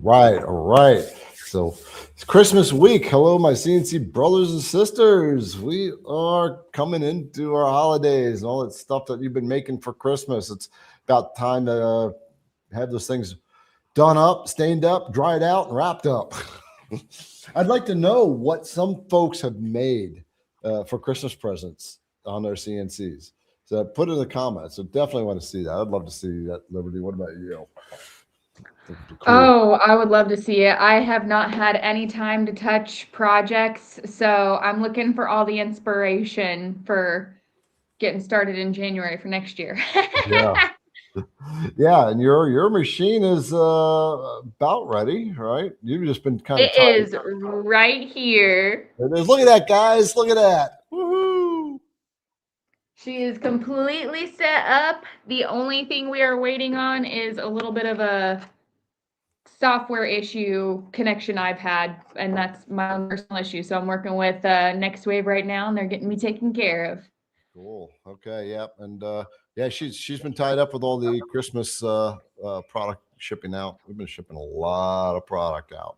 All right. So it's Christmas week. Hello, my CNC brothers and sisters. We are coming into our holidays and all that stuff that you've been making for Christmas. It's about time to have those things done up, stained up, dried out, and wrapped up. I'd like to know what some folks have made for Christmas presents on their CNCs. So put it in the comments. I definitely want to see that. I'd love to see that, Liberty. What about you? Cool. Oh, I would love to see it. I have not had any time to touch projects, so I'm looking for all the inspiration for getting started in January for next year. Yeah. Yeah, and your machine is about ready, right? You've just been kind of. It is right here. It is. Look at that, guys. Look at that. Woohoo! She is completely set up. The only thing we are waiting on is a little bit of a software issue connection I've had, and that's my own personal issue. So I'm working with Next Wave right now, and they're getting me taken care of. Cool. Okay. Yep. And yeah, she's been tied up with all the Christmas product shipping out. We've been shipping a lot of product out,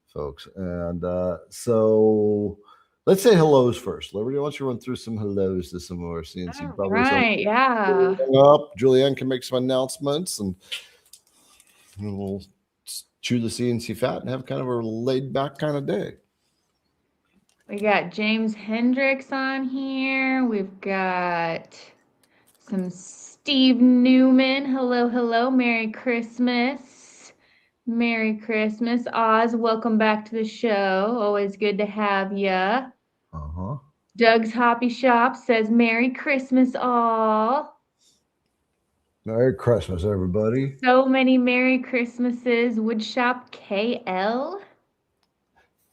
folks. And so let's say hellos first. Liberty, why don't you run through some hellos to some of our CNC brothers? Right. Yeah. Up. Julianne can make some announcements, and we'll chew the CNC fat and have kind of a laid back kind of day. We got James Hendricks on here. We've got some Steve Newman. Hello, hello. Merry Christmas. Merry Christmas. Oz, welcome back to the show. Always good to have ya. Uh-huh. Doug's Hoppy Shop says Merry Christmas all. Merry Christmas, everybody. So many Merry Christmases. Woodshop KL.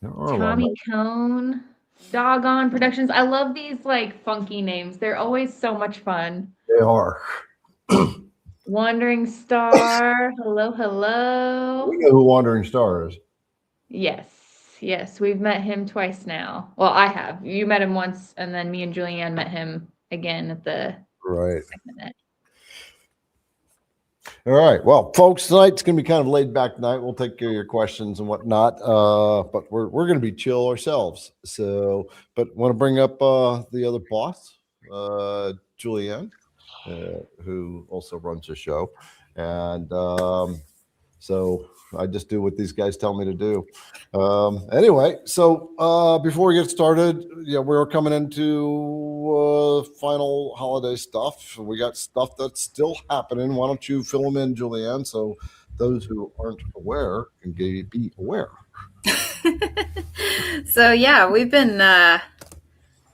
Tommy Cone, Doggone Productions. I love these like funky names. They're always so much fun. They are. Wandering Star. Hello, hello. We know who Wandering Star is. Yes. We've met him twice now. Well, I have. You met him once, and then me and Julianne met him again at the segment. All right. Well, folks, tonight's going to be kind of laid back night. We'll take care of your questions and whatnot. But we're going to be chill ourselves. So, but want to bring up the other boss, Julianne, who also runs the show. And so I just do what these guys tell me to do. Anyway, so before we get started, we're coming into final holiday stuff. We got stuff that's still happening. Why don't you fill them in, Julianne, so those who aren't aware can be aware. So yeah, we've been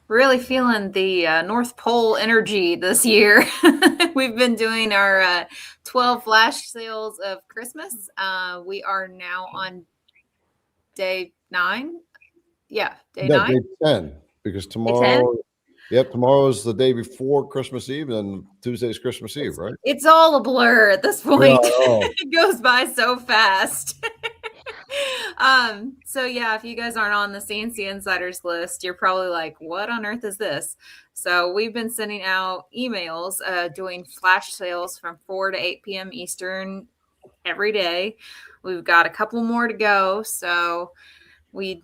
really feeling the North Pole energy this year. We've been doing our 12 flash sales of Christmas. We are now on day 9. Yeah, day 9. Day 10, because tomorrow, tomorrow is the day before Christmas Eve, and Tuesday's Christmas Eve, right? It's all a blur at this point. It goes by so fast. So yeah, if you guys aren't on the CNC Insiders list, you're probably like, what on earth is this? So we've been sending out emails, doing flash sales from 4 to 8 p.m. Eastern every day. We've got a couple more to go. So we,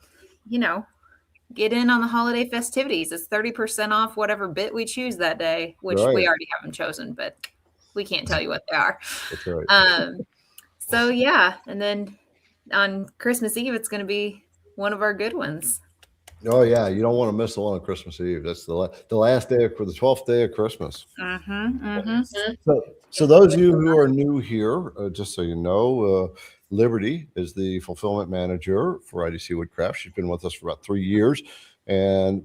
get in on the holiday festivities. It's 30% off whatever bit we choose that day, which we already haven't chosen, but we can't tell you what they are. That's right. So yeah, and then on Christmas Eve, it's going to be one of our good ones. Oh yeah, you don't want to miss the one on Christmas Eve. That's the last day for the 12th day of Christmas. So those of you who are new here, just so you know, Liberty is the fulfillment manager for IDC Woodcraft. She's been with us for about 3 years, and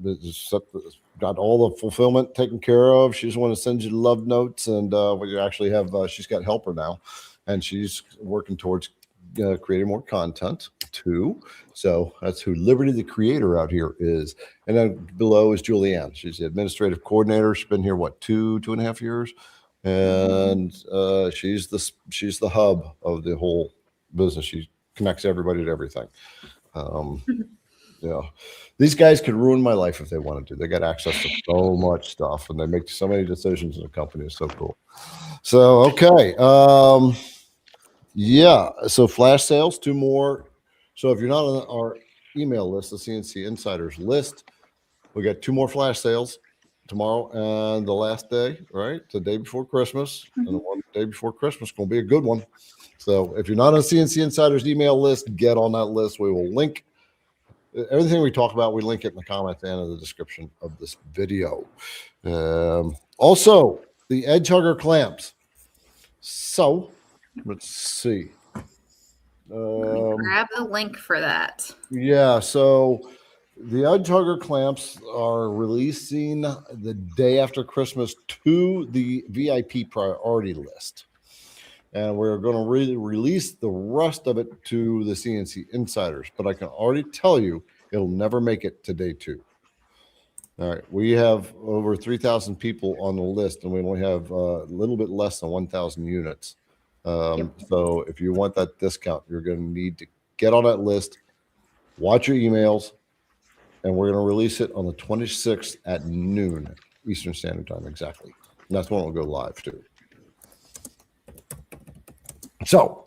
got all the fulfillment taken care of. She's the one that sends you the love notes, and we actually have. She's got helper now, and she's working towards creating more content too. So that's who Liberty, the creator out here, is. And then below is Julianne. She's the administrative coordinator. She's been here, what, 2.5 years? And she's the hub of the whole business. She connects everybody to everything. These guys could ruin my life if they wanted to. They got access to so much stuff, and they make so many decisions in the company. It's so cool. So, okay. Yeah. So flash sales, 2 more. So if you're not on our email list, the CNC Insiders list, we got 2 more flash sales tomorrow and the last day, right? The day before Christmas. And the one day before Christmas going to be a good one. So if you're not on CNC Insiders email list, get on that list. We will link everything we talk about. We link it in the comments and in the description of this video. Also, the Edge Hugger clamps. So let's see. Grab the link for that. Yeah, so the Edge Hugger clamps are releasing the day after Christmas to the VIP priority list. And we're going to release the rest of it to the CNC Insiders. But I can already tell you it'll never make it to day 2. All right, we have over 3,000 people on the list, and we only have a little bit less than 1,000 units. So if you want that discount, you're going to need to get on that list, watch your emails, and we're going to release it on the 26th at noon Eastern Standard Time, exactly. And that's when we'll go live too. So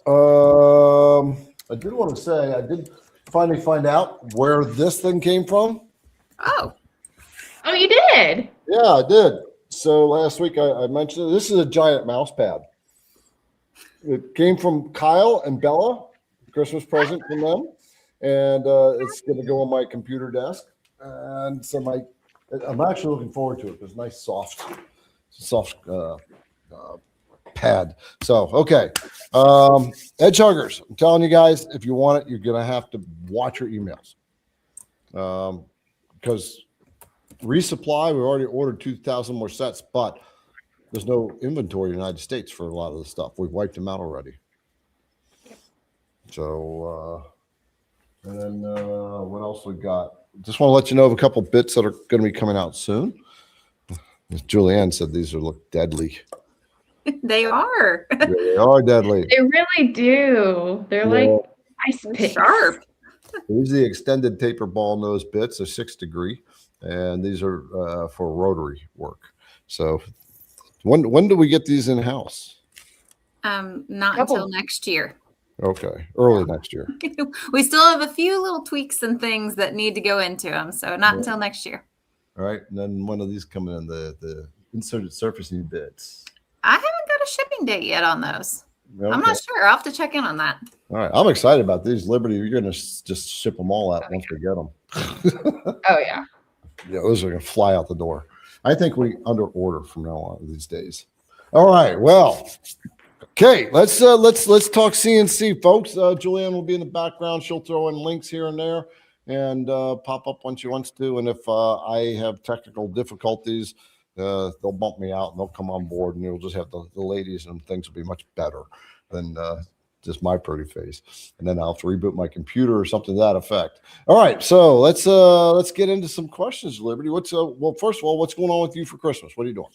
I did want to say I did finally find out where this thing came from. Oh, you did? Yeah, I did. So last week I mentioned it. This is a giant mouse pad. It came from Kyle and Bella, Christmas present from them, and it's going to go on my computer desk. And so I'm actually looking forward to it. It's nice, soft pad. So okay, Edge Huggers. I'm telling you guys, if you want it, you're going to have to watch your emails, because resupply. We've already ordered 2,000 more sets, but there's no inventory in the United States for a lot of the stuff. We've wiped them out already. So, and then what else we got? Just want to let you know of a couple bits that are going to be coming out soon. As Julianne said, these look deadly. they are. They are deadly. They really do. They're like ice picks. Sharp. These are the extended taper ball nose bits. They're 6 degree, and these are for rotary work. So when do we get these in house? Not until next year. Okay, early next year. We still have a few little tweaks and things that need to go into them, so not until next year. All right, and then when are these coming in? The inserted surfacing bits. I haven't got a shipping date yet on those. Okay. I'm not sure. I'll have to check in on that. All right, I'm excited about these. Liberty, you're going to just ship them all out once we get them. Oh yeah. Yeah, those are going to fly out the door. I think we under order from now on these days. All right, well, okay, let's talk CNC, folks. Julianne will be in the background. She'll throw in links here and there and pop up when she wants to. And if I have technical difficulties, they'll bump me out and they'll come on board, and you'll just have the ladies, and things will be much better than just my pretty face. And then I'll have to reboot my computer or something to that effect. All right, so let's get into some questions, Liberty. Well, first of all, what's going on with you for Christmas? What are you doing?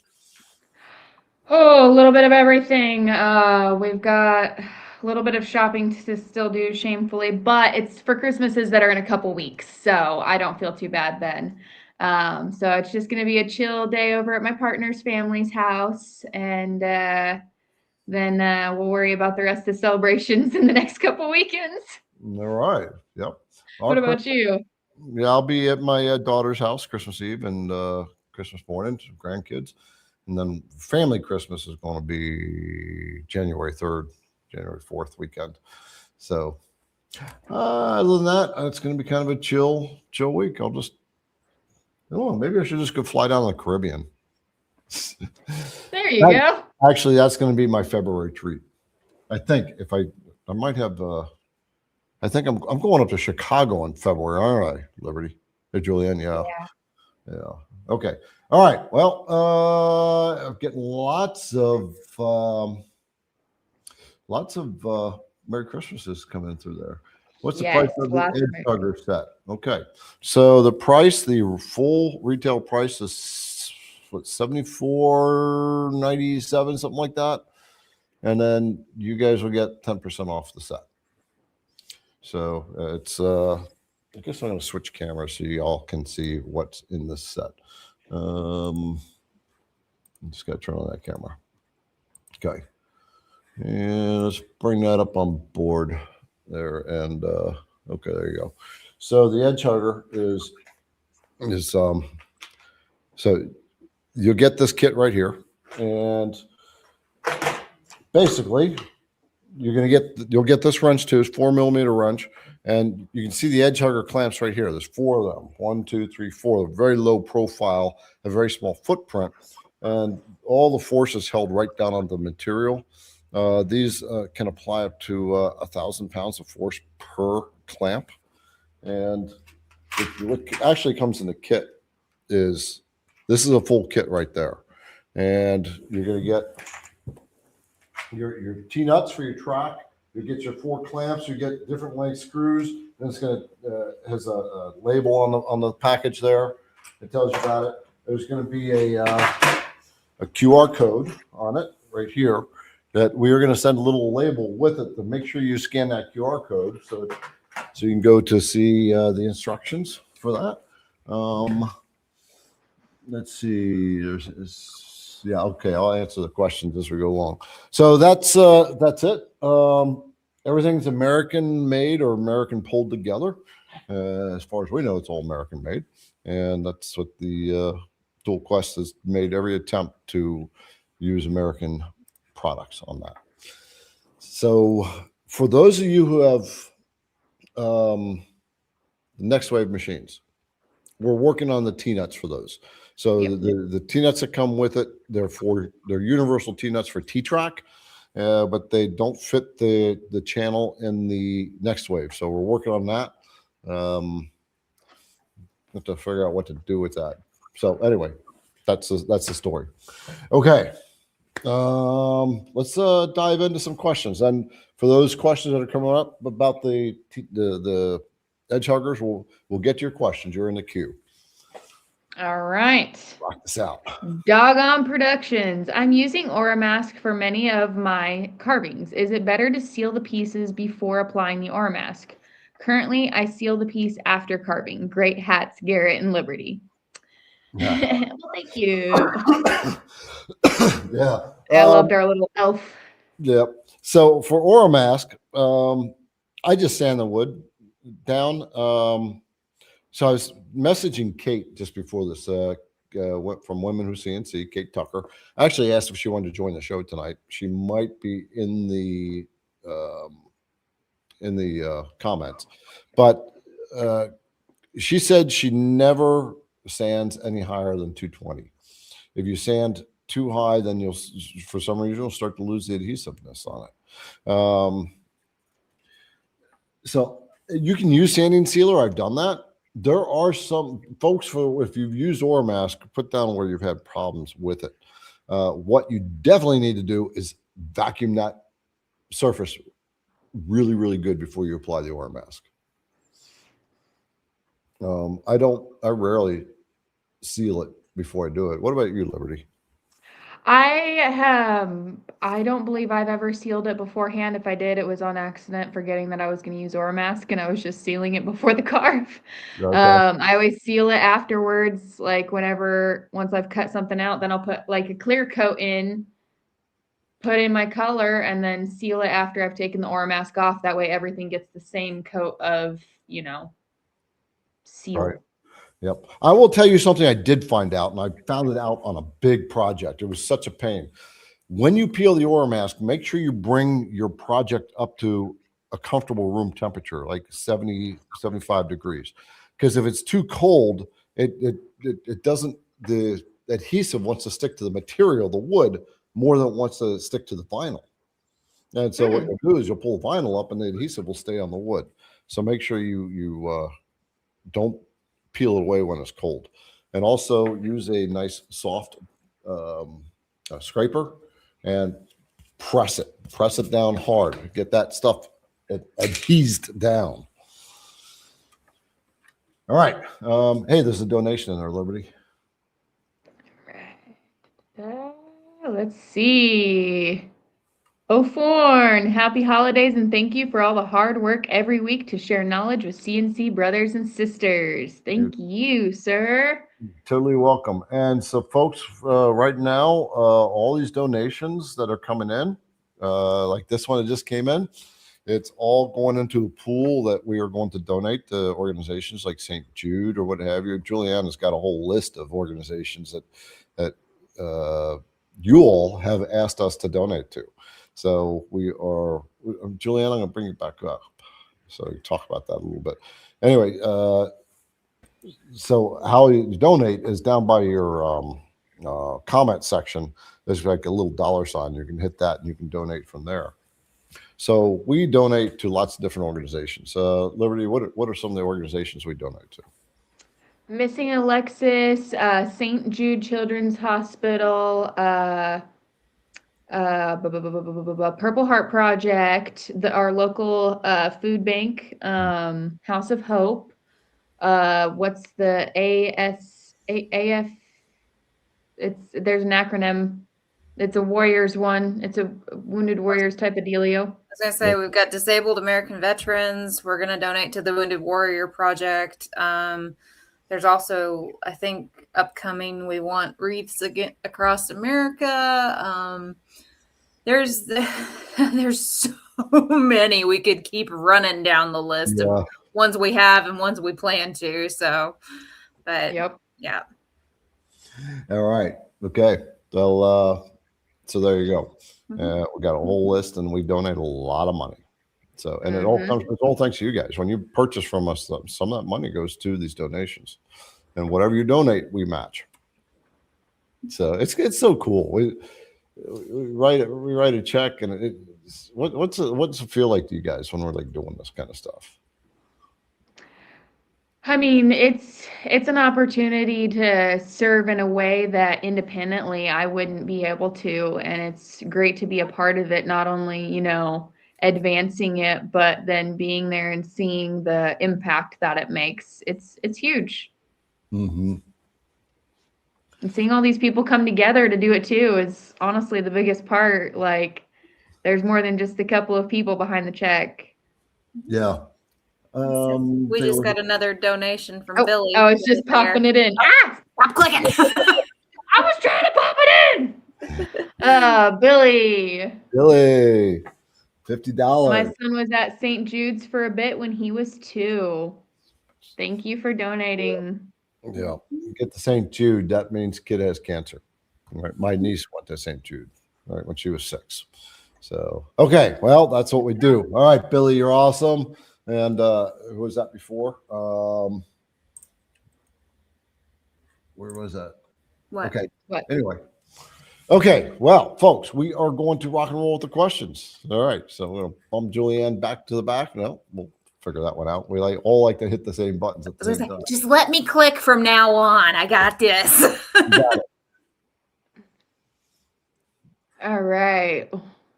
Oh, a little bit of everything. We've got a little bit of shopping to still do, shamefully, but it's for Christmases that are in a couple weeks, so I don't feel too bad then. So it's just going to be a chill day over at my partner's family's house, and then we'll worry about the rest of the celebrations in the next couple weekends. All right. Yep. What about you? Yeah, I'll be at my daughter's house Christmas Eve and Christmas morning, grandkids. And then family Christmas is going to be January 3rd, January 4th weekend. So other than that, it's going to be kind of a chill week. Maybe I should just go fly down to the Caribbean. There you go. Actually, that's going to be my February treat. I think I might have, I think I'm going up to Chicago in February, aren't I, Liberty? Hey, Julianne, yeah. Okay. All right. Well, I'm getting lots of Merry Christmases coming through there. What's the price of the Edge Hugger set? Okay. So the full retail price is what, $74.97, something like that. And then you guys will get 10% off the set. So it's I guess I'm going to switch cameras so you all can see what's in this set. I'm just got to turn on that camera. Okay. And let's bring that up on board there. And okay, there you go. So the Edge Hugger is so you'll get this kit right here, and basically you'll get this wrench too. It's 4mm wrench, and you can see the Edge Hugger clamps right here. There's 4 of them. 1, 2, 3, 4. They're very low profile, a very small footprint, and all the force is held right down on the material. These can apply up to 1,000 pounds of force per clamp. And what actually comes in the kit is this is a full kit right there. And you're going to get your T-nuts for your track. You get your 4 clamps. You get different length screws. And it's going to has a label on the package there. It tells you about it. There's going to be a QR code on it right here that we are going to send a little label with it to make sure you scan that QR code so you can go to see the instructions for that. Let's see. Yeah, okay. I'll answer the questions as we go along. So that's it. Everything's American made or American pulled together. As far as we know, it's all American made, and that's what the Tool Quest has made every attempt to use American products on that. So for those of you who have next wave machines, we're working on the T-nuts for those. So Yep. the T-nuts that come with it, they're universal T-nuts for T-track, but they don't fit the channel in the next wave. So we're working on that. Have to figure out what to do with that. So anyway, that's the story. Okay. Let's dive into some questions. And for those questions that are coming up about the Edge Huggers, we'll get to your questions. You're in the queue. All right. Rock this out. Doggone Productions. I'm using OraMask for many of my carvings. Is it better to seal the pieces before applying the OraMask? Currently, I seal the piece after carving. Great hats, Garrett and Liberty. Yeah. Well, thank you. Yeah. I loved our little elf. Yeah. So for OraMask, I just sand the wood down. So I was messaging Kate just before this, went from Women Who CNC, Kate Tucker. I actually asked if she wanted to join the show tonight. She might be in the comments, but she said she never sands any higher than 220. If you sand too high, then you'll, for some reason, you'll start to lose the adhesiveness on it. So you can use sanding sealer. I've done that. There are some folks, if you've used OraMask, put down where you've had problems with it. What you definitely need to do is vacuum that surface really, really good before you apply the OraMask. I rarely seal it before I do it. What about you, Liberty? I don't believe I've ever sealed it beforehand. If I did, it was on accident, forgetting that I was going to use OraMask, and I was just sealing it before the carve. Okay. I always seal it afterwards, like once I've cut something out, then I'll put like a clear coat in, put in my color, and then seal it after I've taken the OraMask off. That way everything gets the same coat of, seal. Right. Yep. I will tell you something I did find out, and I found it out on a big project. It was such a pain. When you peel the OraMask, make sure you bring your project up to a comfortable room temperature, like 70, 75 degrees. Because if it's too cold, it doesn't, the adhesive wants to stick to the material, the wood, more than it wants to stick to the vinyl. And so what you'll do is you'll pull the vinyl up and the adhesive will stay on the wood. So make sure you don't peel it away when it's cold. And also use a nice soft scraper and press it down hard. Get that stuff adhesed down. All right. Hey, there's a donation in there, Liberty. Right. Let's see. Oforn, happy holidays and thank you for all the hard work every week to share knowledge with CNC brothers and sisters. Thank you, sir. Totally welcome. And so folks, right now, all these donations that are coming in, like this one that just came in. It's all going into a pool that we are going to donate to organizations like St. Jude or what have you. Julianne has got a whole list of organizations that you all have asked us to donate to. So we are, Julianne, I'm going to bring you back up so you talk about that a little bit. Anyway, so how you donate is down by your comment section. There's like a little $sign. You can hit that and you can donate from there. So we donate to lots of different organizations. Liberty, what are some of the organizations we donate to? Missing Alexis, St. Jude Children's Hospital, Purple Heart Project, our local food bank, House of Hope. What's the AF? There's an acronym. It's a Warriors one. It's a Wounded Warriors type of dealio. I was gonna say we've got Disabled American Veterans. We're gonna donate to the Wounded Warrior Project. There's also, I think, upcoming, we want wreaths across America. There's so many. We could keep running down the list of ones we have and ones we plan to. So, but yeah. All right. Okay. So there you go. We got a whole list, and we donate a lot of money. So, and it's all thanks to you guys. When you purchase from us, some of that money goes to these donations, and whatever you donate, we match. So it's so cool. We write a check, and what's it feel like to you guys when we're like doing this kind of stuff? I mean, it's an opportunity to serve in a way that independently I wouldn't be able to, and it's great to be a part of it. Not only, advancing it, but then being there and seeing the impact that it makes. It's huge. Mm-hmm. And seeing all these people come together to do it too is honestly the biggest part. Like, there's more than just a couple of people behind the check. Yeah. We just got another donation from Billy. Oh, it's just popping it in. Stop clicking. I was trying to pop it in. Billy. $50. My son was at St. Jude's for a bit when he was 2. Thank you for donating. Yeah. You get to St. Jude, that means kid has cancer. Right. My niece went to St. Jude, right, when she was 6. So, okay. Well, that's what we do. All right, Billy, you're awesome. And who was that before? Where was that? What? Okay. What? Anyway. Okay. Well, folks, we are going to rock and roll with the questions. All right. So we're going to bump Julianne back to the back. No, we'll figure that one out. We all like to hit the same buttons at the same time. Just let me click from now on. I got this. Got it. All right.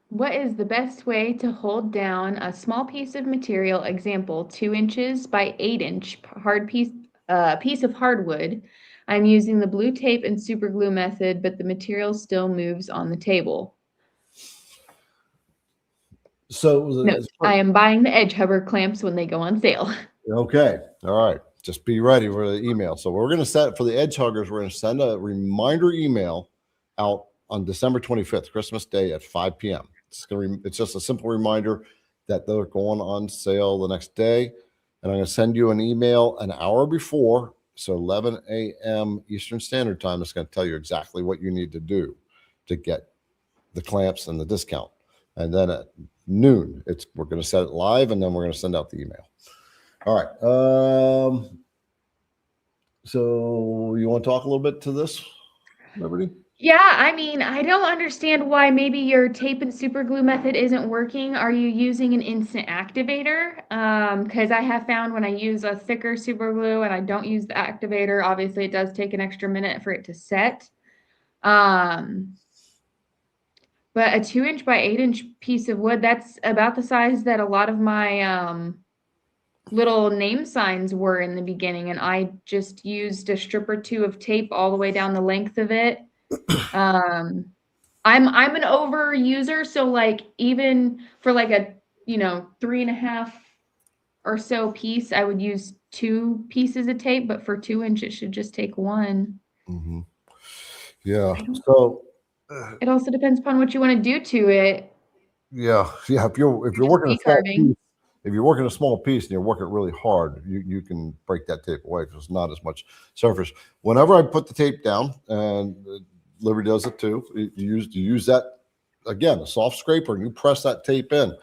What is the best way to hold down a small piece of material, example, 2 inches by 8 inch piece of hardwood? I'm using the blue tape and super glue method, but the material still moves on the table. So I am buying the Edge Hugger clamps when they go on sale. Okay. All right. Just be ready for the email. So we're going to set for the Edge Huggers. We're going to send a reminder email out on December 25th, Christmas Day at 5 p.m. It's just a simple reminder that they're going on sale the next day. And I'm going to send you an email an hour before. So 11 a.m. Eastern Standard Time. It's going to tell you exactly what you need to do to get the clamps and the discount. And then at noon, we're going to set it live, and then we're going to send out the email. All right. So you want to talk a little bit to this, Liberty? Yeah, I mean, I don't understand why maybe your tape and super glue method isn't working. Are you using an instant activator? Because I have found when I use a thicker super glue and I don't use the activator, obviously it does take an extra minute for it to set. But a 2 inch by 8 inch piece of wood, that's about the size that a lot of my little name signs were in the beginning. And I just used a strip or 2 of tape all the way down the length of it. I'm an over user, so like even for like a 3.5 or so piece, I would use 2 pieces of tape, but for 2 inch it should just take 1. Mm-hmm. Yeah. So it also depends upon what you want to do to it. Yeah. If you're working a small V-carving. piece, if you're working a small piece and you're working it really hard, you can break that tape away because it's not as much surface. Whenever I put the tape down, and Liberty does it too, you use that again, a soft scraper, and you press that tape in.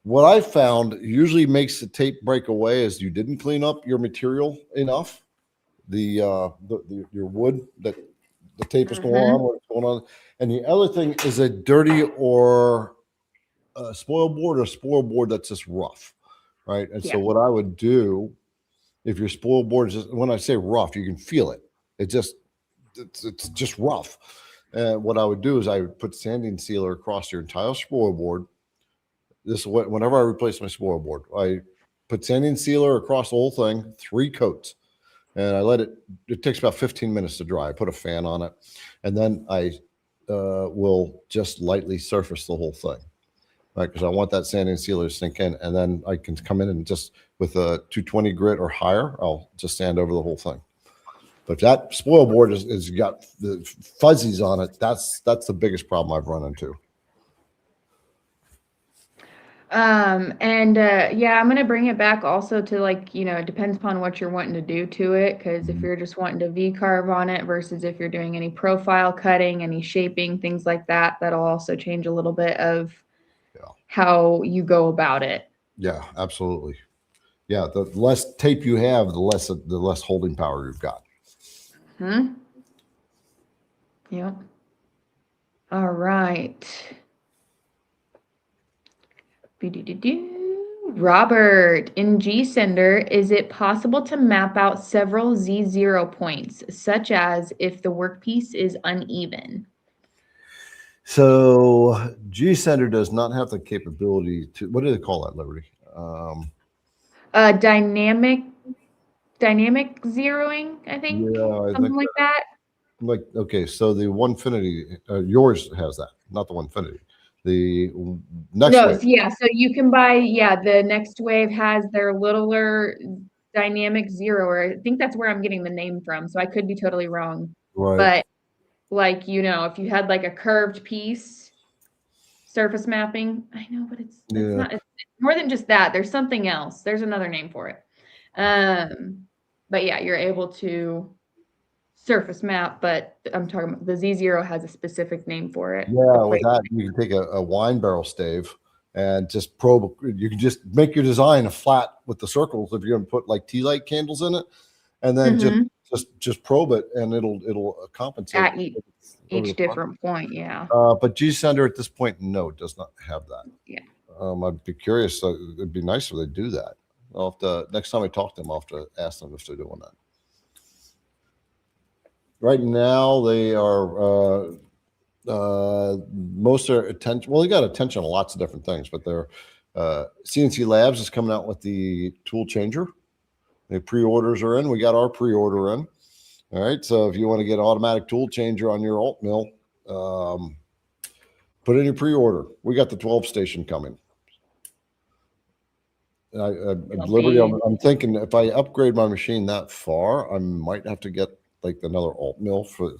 What I found usually makes the tape break away is you didn't clean up your material enough. Your wood that the tape is going on, what's going on. And the other thing is a dirty or a spoil board or spoil board that's just rough, right? And so what I would do, if your spoil board is just, when I say rough, you can feel it. It's just rough. And what I would do is I would put sanding sealer across your entire spoil board. This is what, whenever I replace my spoil board, I put sanding sealer across the whole thing, 3 coats. And I let it takes about 15 minutes to dry. I put a fan on it. And then I will just lightly surface the whole thing, right? Because I want that sanding sealer to sink in. And then I can come in and just, with a 220 grit or higher, I'll just sand over the whole thing. But that spoil board is got the fuzzies on it. That's the biggest problem I've run into. Yeah, I'm gonna bring it back also to, like, you know, it depends upon what you're wanting to do to it. Because if you're just wanting to V-carve on it versus if you're doing any profile cutting, any shaping, things like that, that'll also change a little bit of how you go about it. Yeah, absolutely. Yeah, the less tape you have, the less holding power you've got. Yep. All right. Robert, in GSender, is it possible to map out several Z0 points, such as if the workpiece is uneven? So GSender does not have the capability to, what do they call that, Liberty? Dynamic zeroing, I think. Yeah, something like that. Like, okay, so the Onefinity, yours has that, not the Onefinity. The next wave. Yeah, so you can buy, the Next Wave has their littler dynamic zero, or I think that's where I'm getting the name from, so I could be totally wrong. Right. But, like, you know, if you had like a curved piece, surface mapping, I know, but it's not, it's more than just that. There's something else. There's another name for it. But yeah, you're able to surface map, but I'm talking about the Z0 has a specific name for it. Yeah, with that, you can take a wine barrel stave and just probe. You can just make your design a flat with the circles if you're going to put like tea light candles in it, and then just probe it, and it'll compensate at each different point. Yeah. But GSender at this point, no, it does not have that. Yeah. I'd be curious. It'd be nice if they do that. I'll have to, next time I talk to them, I'll have to ask them if they're doing that. Right now, they are most of their attention. Well, they got attention on lots of different things, but their CNC Labs is coming out with the tool changer. The pre-orders are in. We got our pre-order in. All right. So if you want to get an automatic tool changer on your alt mill, put in your pre-order. We got the 12 station coming. Liberty, I'm thinking if I upgrade my machine that far, I might have to get like another alt mill for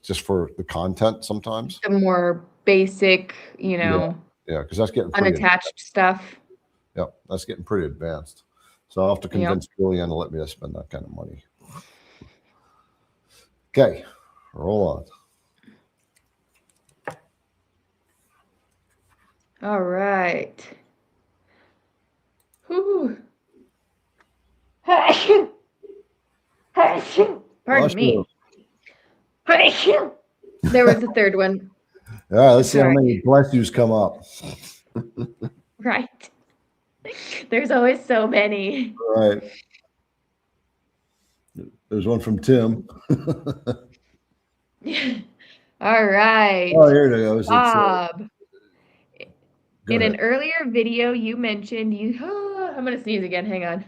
just for the content sometimes. The more basic, you know. Yeah, because that's getting unattached stuff. Yeah, that's getting pretty advanced. So I'll have to convince Julian to let me spend that kind of money. Okay, roll on. All right. Whew. Pardon me. There was the third one. All right, let's see how many bless yous come up. Right. There's always so many. All right. There's one from Tim. All right. Oh, here it goes. Bob. In an earlier video, you mentioned I'm going to sneeze again. Hang on.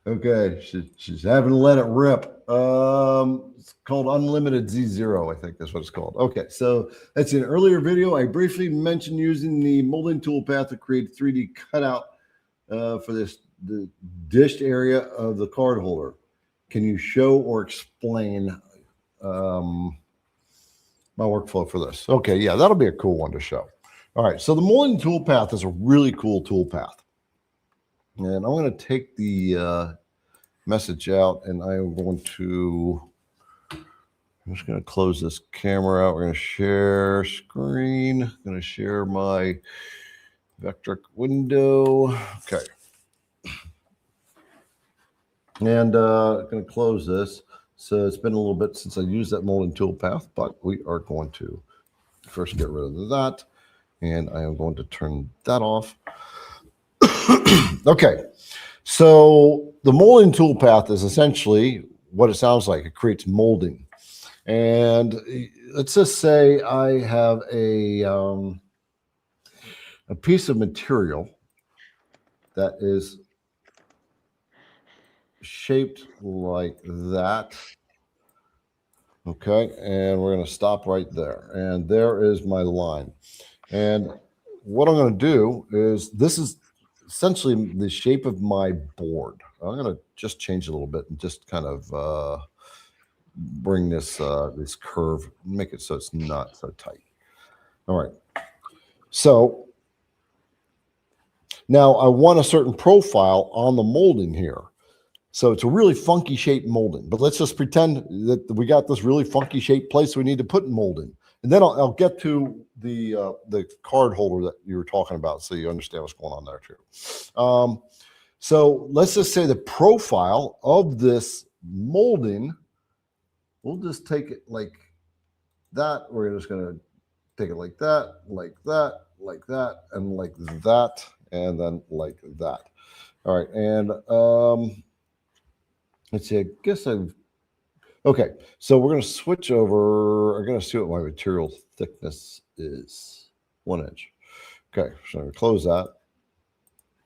Okay, she's having to let it rip. It's called Unlimited Z0, I think that's what it's called. Okay, so that's in an earlier video. I briefly mentioned using the molding toolpath to create a 3D cutout for the dished area of the card holder. can you show or explain my workflow for this? Okay, yeah, that'll be a cool one to show. All right, so the molding toolpath is a really cool toolpath. And I'm going to take the message out, and I am going to, I'm just going to close this camera out. We're going to share screen. I'm going to share my vectric window. Okay. And I'm going to close this. So it's been a little bit since I used that molding toolpath, but we are going to first get rid of that. And I am going to turn that off. Okay. So the molding toolpath is essentially what it sounds like. It creates molding. And let's just say I have a piece of material that is shaped like that. Okay, and we're going to stop right there. And there is my line. And what I'm going to do is, this is essentially the shape of my board. I'm going to just change it a little bit and just kind of bring this this curve, make it so it's not so tight. All right. So now I want a certain profile on the molding here. So it's a really funky shaped molding, but let's just pretend that we got this really funky shaped place we need to put molding. And then I'll get to the card holder that you were talking about, so you understand what's going on there too. So let's just say the profile of this molding, we'll just take it like that. We're just going to take it like that, like that, like that, and like that, and then like that. All right, and let's see, I guess okay, so we're going to switch over. I'm going to see what my material thickness is. 1 inch. Okay, so I'm going to close that.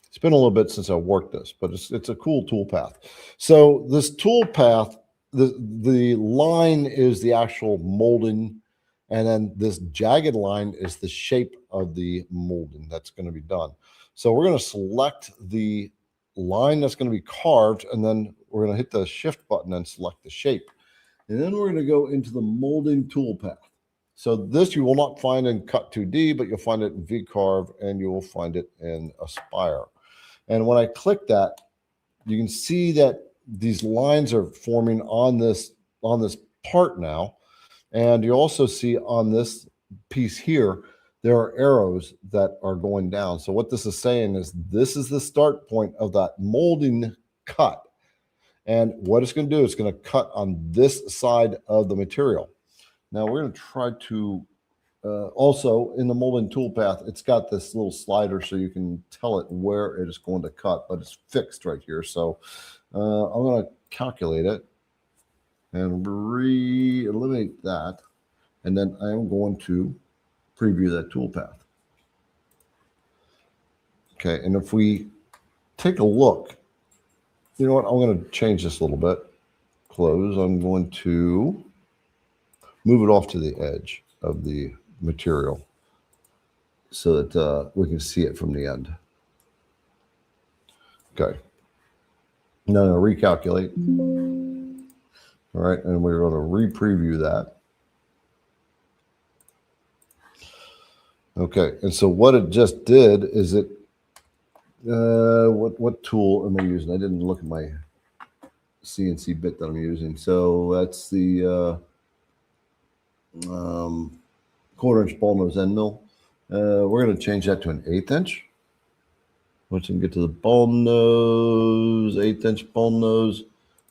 It's been a little bit since I worked this, but it's a cool tool path. So this tool path, the line is the actual molding, and then this jagged line is the shape of the molding that's going to be done. So we're going to select the line that's going to be carved, and then we're going to hit the shift button and select the shape. And then we're going to go into the molding toolpath. So this you will not find in Cut 2D, but you'll find it in VCarve, and you will find it in Aspire. And when I click that, you can see that these lines are forming on this part now. And you also see on this piece here, there are arrows that are going down. So what this is saying is this is the start point of that molding cut. And what it's going to do is going to cut on this side of the material. Now we're going to try to also in the molding toolpath, it's got this little slider so you can tell it where it is going to cut, but it's fixed right here. So I'm going to calculate it and eliminate that. And then I am going to preview that toolpath. Okay, and if we take a look, you know what, I'm going to change this a little bit. Close. I'm going to move it off to the edge of the material so that we can see it from the end. Okay. Now I'm going to recalculate. All right, and we're going to re-preview that. Okay, and so what it just did is it, what tool am I using? I didn't look at my CNC bit that I'm using. So that's the 1/4 inch ball nose end mill. We're going to change that to an 1/8 inch. Once we get to the ball nose, 1/8 inch ball nose,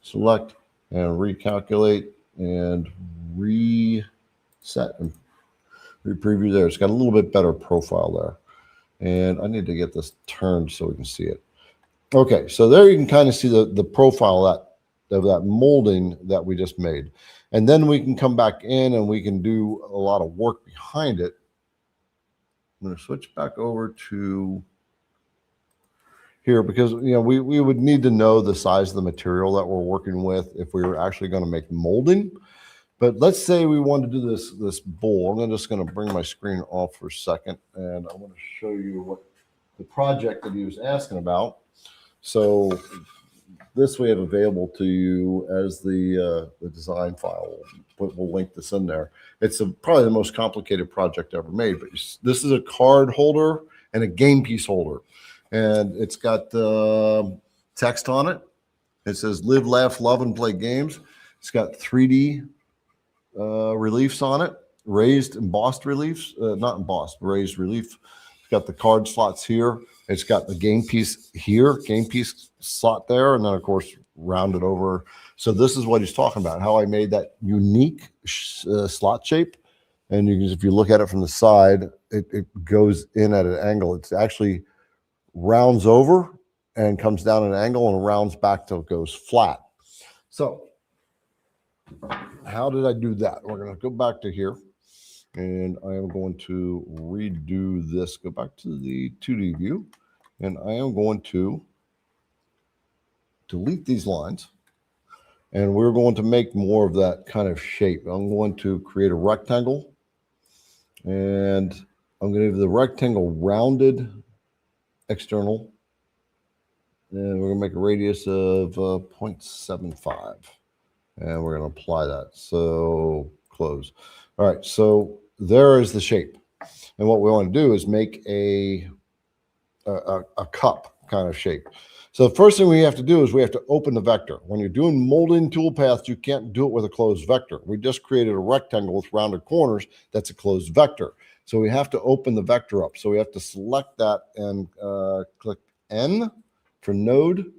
select and recalculate and reset and re-preview there. It's got a little bit better profile there. And I need to get this turned so we can see it. Okay, so there you can kind of see the profile of that molding that we just made. And then we can come back in and we can do a lot of work behind it. I'm going to switch back over to here because we would need to know the size of the material that we're working with if we were actually going to make molding. But let's say we want to do this bowl. I'm just going to bring my screen off for a second, and I want to show you what the project that he was asking about. So this we have available to you as the design file. We'll link this in there. It's probably the most complicated project ever made, but this is a card holder and a game piece holder. And it's got text on it. It says live, laugh, love, and play games. It's got 3D reliefs on it, raised embossed reliefs, not embossed, raised relief. It's got the card slots here. It's got the game piece here, game piece slot there, and then of course rounded over. So this is what he's talking about, how I made that unique slot shape. And you can, if you look at it from the side, it goes in at an angle. It's actually rounds over and comes down at an angle and rounds back till it goes flat. So how did I do that? We're going to go back to here, and I am going to redo this. Go back to the 2D view, and I am going to delete these lines, and we're going to make more of that kind of shape. I'm going to create a rectangle, and I'm going to give the rectangle rounded external, and we're going to make a radius of 0.75. And we're going to apply that. So close. All right. So there is the shape. And what we want to do is make a cup kind of shape. So the first thing we have to do is we have to open the vector. When you're doing molding toolpaths, you can't do it with a closed vector. We just created a rectangle with rounded corners. That's a closed vector. So we have to open the vector up. So we have to select that and click N for node.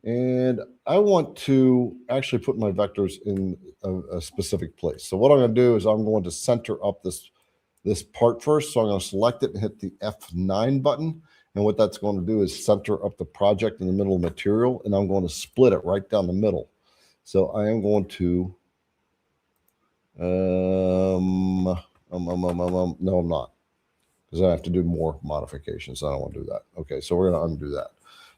And I want to actually put my vectors in a specific place. So what I'm going to do is I'm going to center up this part first. So I'm going to select it and hit the F9 button. And what that's going to do is center up the project in the middle of material. And I'm going to split it right down the middle. So I am going to, no, I'm not. Because I have to do more modifications. I don't want to do that. Okay, so we're going to undo that.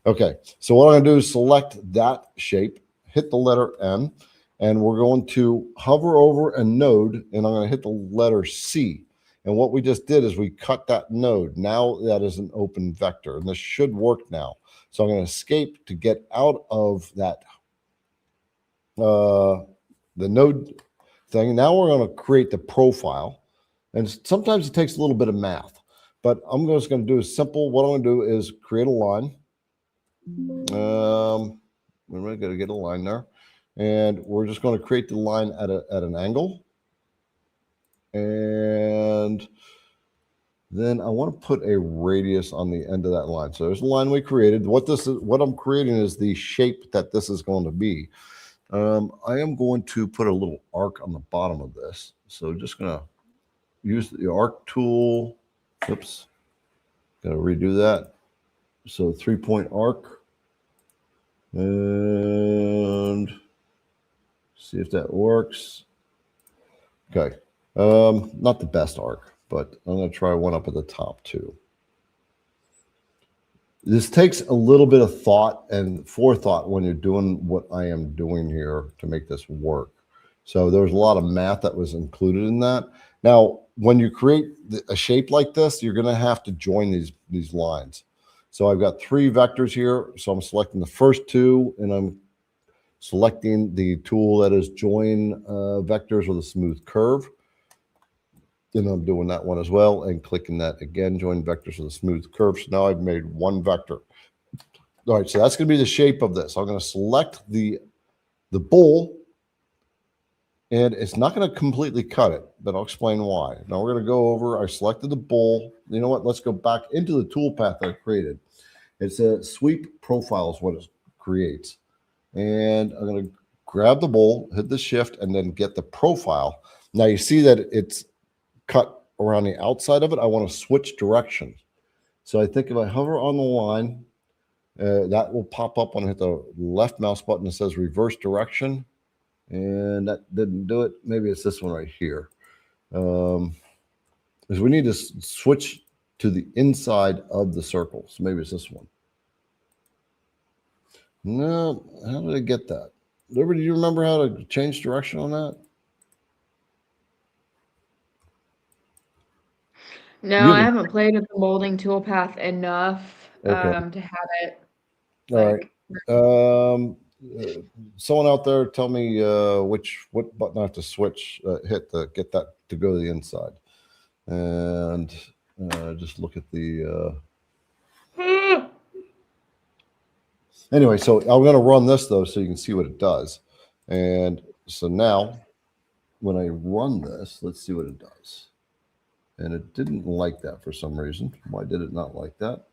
Okay, so what I'm going to do is select that shape, hit the letter N, and we're going to hover over a node, and I'm going to hit the letter C. And what we just did is we cut that node. Now that is an open vector, and this should work now. So I'm going to escape to get out of that, the node thing. Now we're going to create the profile, and sometimes it takes a little bit of math, but I'm just going to do is simple. What I'm going to do is create a line. We're going to get a line there, and we're just going to create the line at an angle, and then I want to put a radius on the end of that line. So there's a line we created. What I'm creating is the shape that this is going to be. I am going to put a little arc on the bottom of this. So just going to use the arc tool. Oops, got to redo that. So 3-point arc, and see if that works. Okay, not the best arc, but I'm going to try one up at the top too. This takes a little bit of thought and forethought when you're doing what I am doing here to make this work. So there was a lot of math that was included in that. Now, when you create a shape like this, you're going to have to join these lines. So I've got 3 vectors here. So I'm selecting the first 2, and I'm selecting the tool that is join vectors with a smooth curve. Then I'm doing that one as well and clicking that again, join vectors with a smooth curve. So now I've made one vector. All right, so that's going to be the shape of this. I'm going to select the bowl, and it's not going to completely cut it, but I'll explain why. Now we're going to go over, I selected the bowl. You know what? Let's go back into the toolpath that I created. It's a sweep profile is what it creates. And I'm going to grab the bowl, hit the shift, and then get the profile. Now you see that it's cut around the outside of it. I want to switch directions. So I think if I hover on the line, that will pop up when I hit the left mouse button that says reverse direction. And that didn't do it. Maybe it's this one right here. Because we need to switch to the inside of the circle. So maybe it's this one. No, how did I get that? Liberty, do you remember how to change direction on that? No, I haven't played with the molding toolpath enough Okay. to have it. All right. someone out there tell me what button I have to hit to get that to go to the inside. And just look at the anyway, so I'm going to run this though so you can see what it does. And so now when I run this, let's see what it does. And it didn't like that for some reason. Why did it not like that?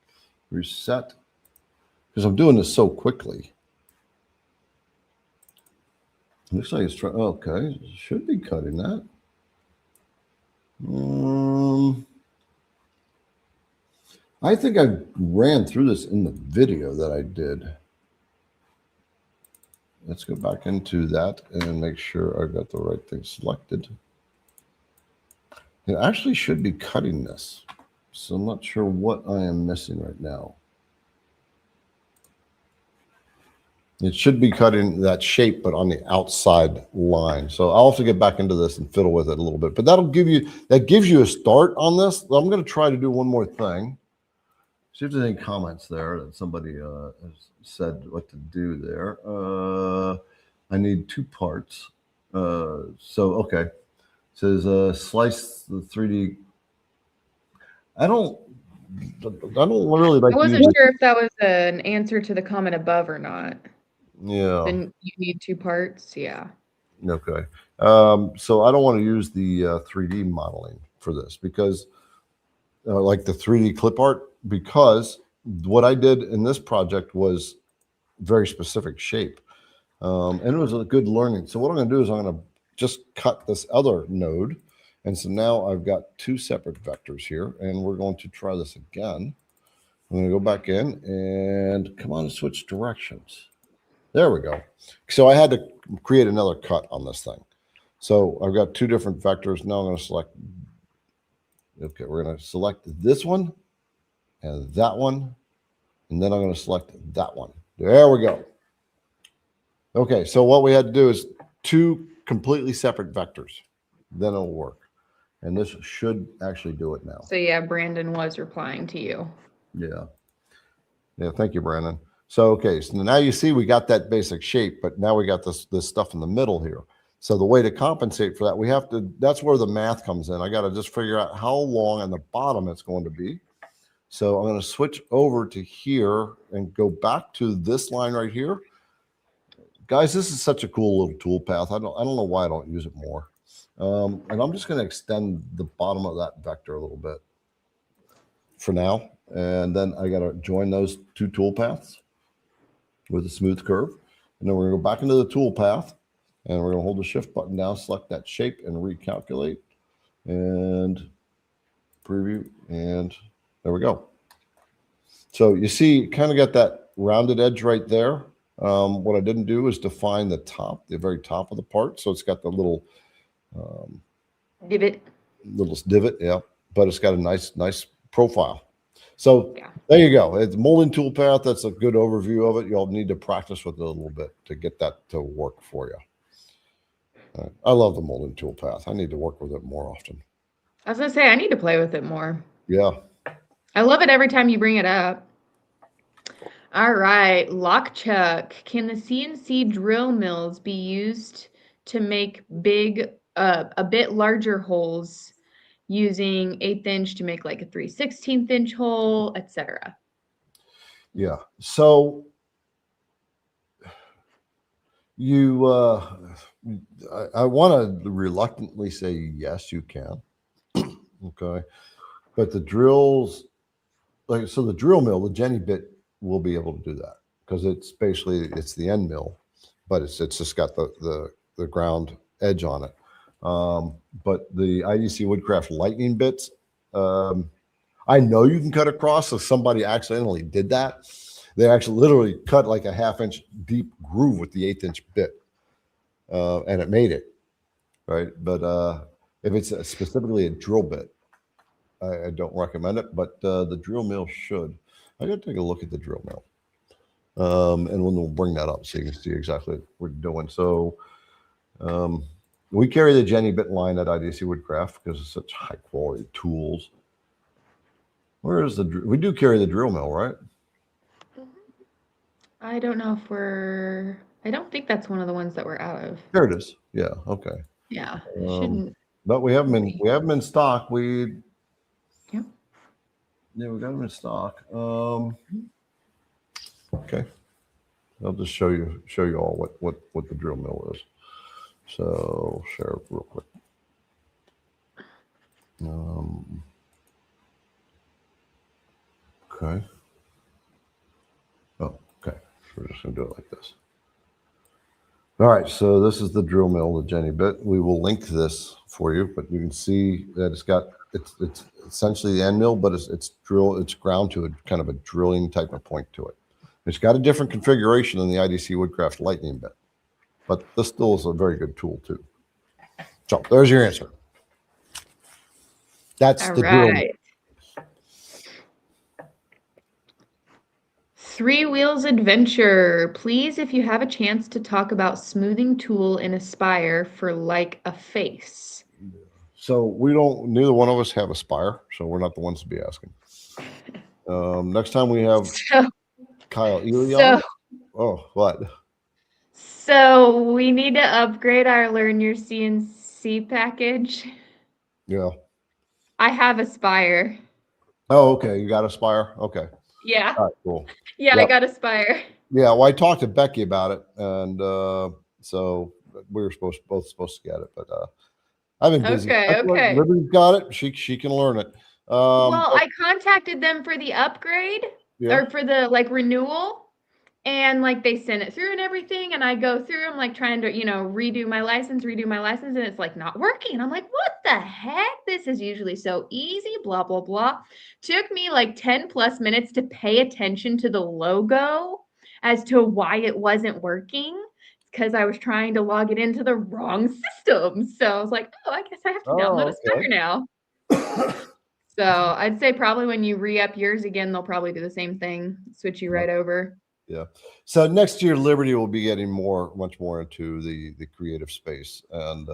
Reset. Because I'm doing this so quickly. Looks like it's trying. Okay, should be cutting that. I think I ran through this in the video that I did. Let's go back into that and make sure I got the right thing selected. It actually should be cutting this. So I'm not sure what I am missing right now. It should be cutting that shape, but on the outside line. So I'll have to get back into this and fiddle with it a little bit. But that gives you a start on this. I'm going to try to do one more thing. See if there's any comments there that somebody has said what to do there. I need 2 parts. Okay. It says slice the 3D. I don't really like. I wasn't sure if that was an answer to the comment above or not. Yeah. Then you need 2 parts. Yeah. Okay. So I don't want to use the 3D modeling for this because like the 3D clip art, because what I did in this project was very specific shape. And it was a good learning. So what I'm going to do is I'm going to just cut this other node. And so now I've got 2 separate vectors here, and we're going to try this again. I'm going to go back in and come on and switch directions. There we go. So I had to create another cut on this thing. So I've got 2 different vectors. Now I'm going to select. Okay, we're going to select this one and that one. And then I'm going to select that one. There we go. Okay, so what we had to do is 2 completely separate vectors. Then it'll work. And this should actually do it now. So yeah, Brandon was replying to you. Yeah. Yeah, thank you, Brandon. So, okay, so now you see we got that basic shape, but now we got this stuff in the middle here. So the way to compensate for that, that's where the math comes in. I got to just figure out how long on the bottom it's going to be. So I'm going to switch over to here and go back to this line right here. Guys, this is such a cool little toolpath. I don't know why I don't use it more. And I'm just going to extend the bottom of that vector a little bit for now. And then I got to join those 2 toolpaths with a smooth curve. And then we're going to go back into the toolpath and we're going to hold the shift button down, select that shape and recalculate and preview. And there we go. So you see, kind of got that rounded edge right there. What I didn't do is define the very top of the part. So it's got the little divot. Little divot, yeah. But it's got a nice profile. So yeah. There you go. It's molding toolpath. That's a good overview of it. You'll need to practice with it a little bit to get that to work for you. I love the molding toolpath. I need to work with it more often. I was going to say, I need to play with it more. Yeah. I love it every time you bring it up. All right, Lockchuck. Can the CNC drill mills be used to make a bit larger holes using 1/8 inch to make like a 3/16 inch hole, etc.? Yeah. So I want to reluctantly say yes, you can. Okay. But the drills, so the drill mill, the Jenny bit will be able to do that because it's the end mill, but it's just got the ground edge on it. But the IDC Woodcraft Lightning bits, I know you can cut across. If somebody accidentally did that, they actually literally cut like a 1/2 inch deep groove with the 1/8 inch bit, and it made it right. But if it's specifically a drill bit, I don't recommend it. But the drill mill should. I got to take a look at the drill mill, and we'll bring that up so you can see exactly what we're doing. So. We carry the Jenny bit line at IDC Woodcraft because it's such high quality tools. Where is we do carry the drill mill, right? I don't know if we're I don't think that's one of the ones that we're out of. There it is. Yeah. Okay. Yeah, it shouldn't. But we have them in stock. Yep. Yeah, we got them in stock. Okay. I'll just show you all what the drill mill is. So share it real quick. Okay. Oh, okay. So we're just gonna do it like this. All right. So this is the drill mill, the Jenny bit. We will link this for you, but you can see that it's essentially the end mill, but it's ground to a kind of a drilling type of point to it. It's got a different configuration than the IDC Woodcraft Lightning bit, but this still is a very good tool too. So there's your answer. That's All the drill mill. right. Three Wheels Adventure. Please, if you have a chance to talk about smoothing tool in Aspire for like a face. So neither one of us have Aspire, so we're not the ones to be asking. Next time we have Kyle Ely on. Oh, what? So we need to upgrade our Learn Your CNC package. Yeah. I have Aspire. Oh, okay. You got Aspire? Okay. Yeah. All right, cool. Yeah, Yep. I got Aspire. Yeah, well, I talked to Becky about it, and so we were both supposed to get it, but I've been busy. Okay. Liberty's got it. She can learn it. Well, I contacted them for the upgrade or for the renewal, and they sent it through and everything, and I go through. I'm trying to redo my license, and it's not working. I'm like, what the heck? This is usually so easy. Blah blah blah. Took me 10+ minutes to pay attention to the logo as to why it wasn't working. Because I was trying to log it into the wrong system. So I was like, oh, I guess I have to download Aspire now. So I'd say probably when you re-up yours again, they'll probably do the same thing, switch you right over. Yeah. So next year, Liberty will be getting much more into the creative space, and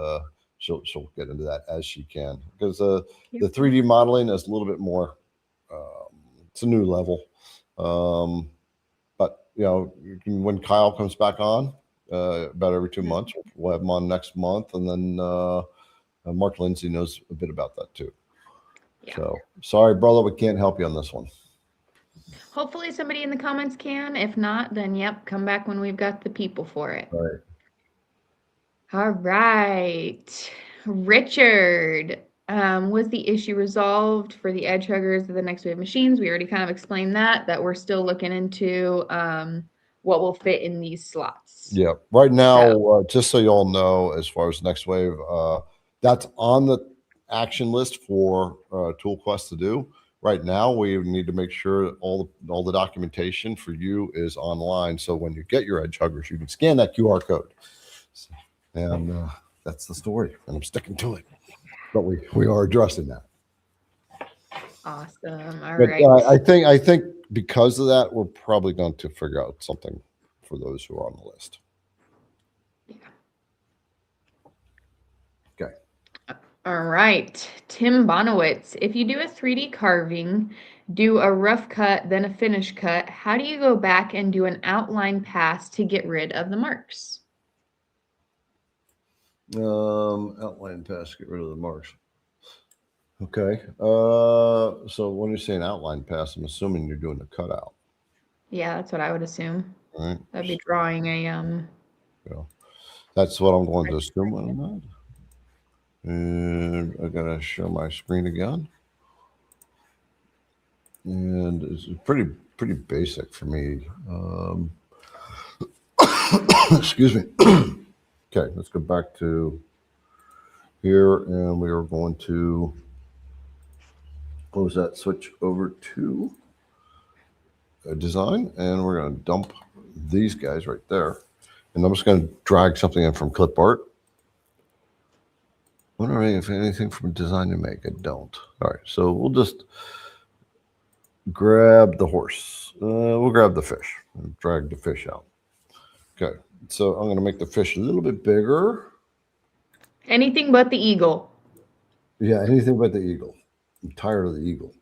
she'll get into that as she can, because the 3D modeling is a little bit more. It's a new level, but when Kyle comes back on, about every 2 months, we'll have him on next month, and then Mark Lindsay knows a bit about that too. Yeah. So sorry, brother, we can't help you on this one. Hopefully somebody in the comments can. If not, then come back when we've got the people for it. All right. Richard, was the issue resolved for the Edge Huggers of the next wave machines? We already kind of explained that we're still looking into what will fit in these slots. Yeah. Right now, just so you all know, as far as next wave, that's on the action list for ToolQuest to do. Right now, we need to make sure that all the documentation for you is online. So when you get your Edge Huggers, you can scan that QR code. And that's the story. And I'm sticking to it. But we are addressing that. Awesome. All right. I think because of that, we're probably going to figure out something for those who are on the list. Yeah. Okay. All right. Tim Bonowitz, if you do a 3D carving, do a rough cut, then a finish cut, how do you go back and do an outline pass to get rid of the marks? Outline pass, get rid of the marks. Okay. So when you say an outline pass, I'm assuming you're doing the cutout. Yeah, that's what I would assume. All right. That'd be drawing a Yeah. That's what I'm going to assume on that. And I gotta share my screen again. And it's pretty basic for me. Excuse me. Okay, let's go back to here, and we are going to close that, switch over to design, and we're going to dump these guys right there. And I'm just going to drag something in from clipart. Wondering if anything from design to make. I don't. All right, so we'll just grab the horse. We'll grab the fish and drag the fish out. Okay, so I'm going to make the fish a little bit bigger. anything but the eagle. Yeah, anything but the eagle. I'm tired of the eagle.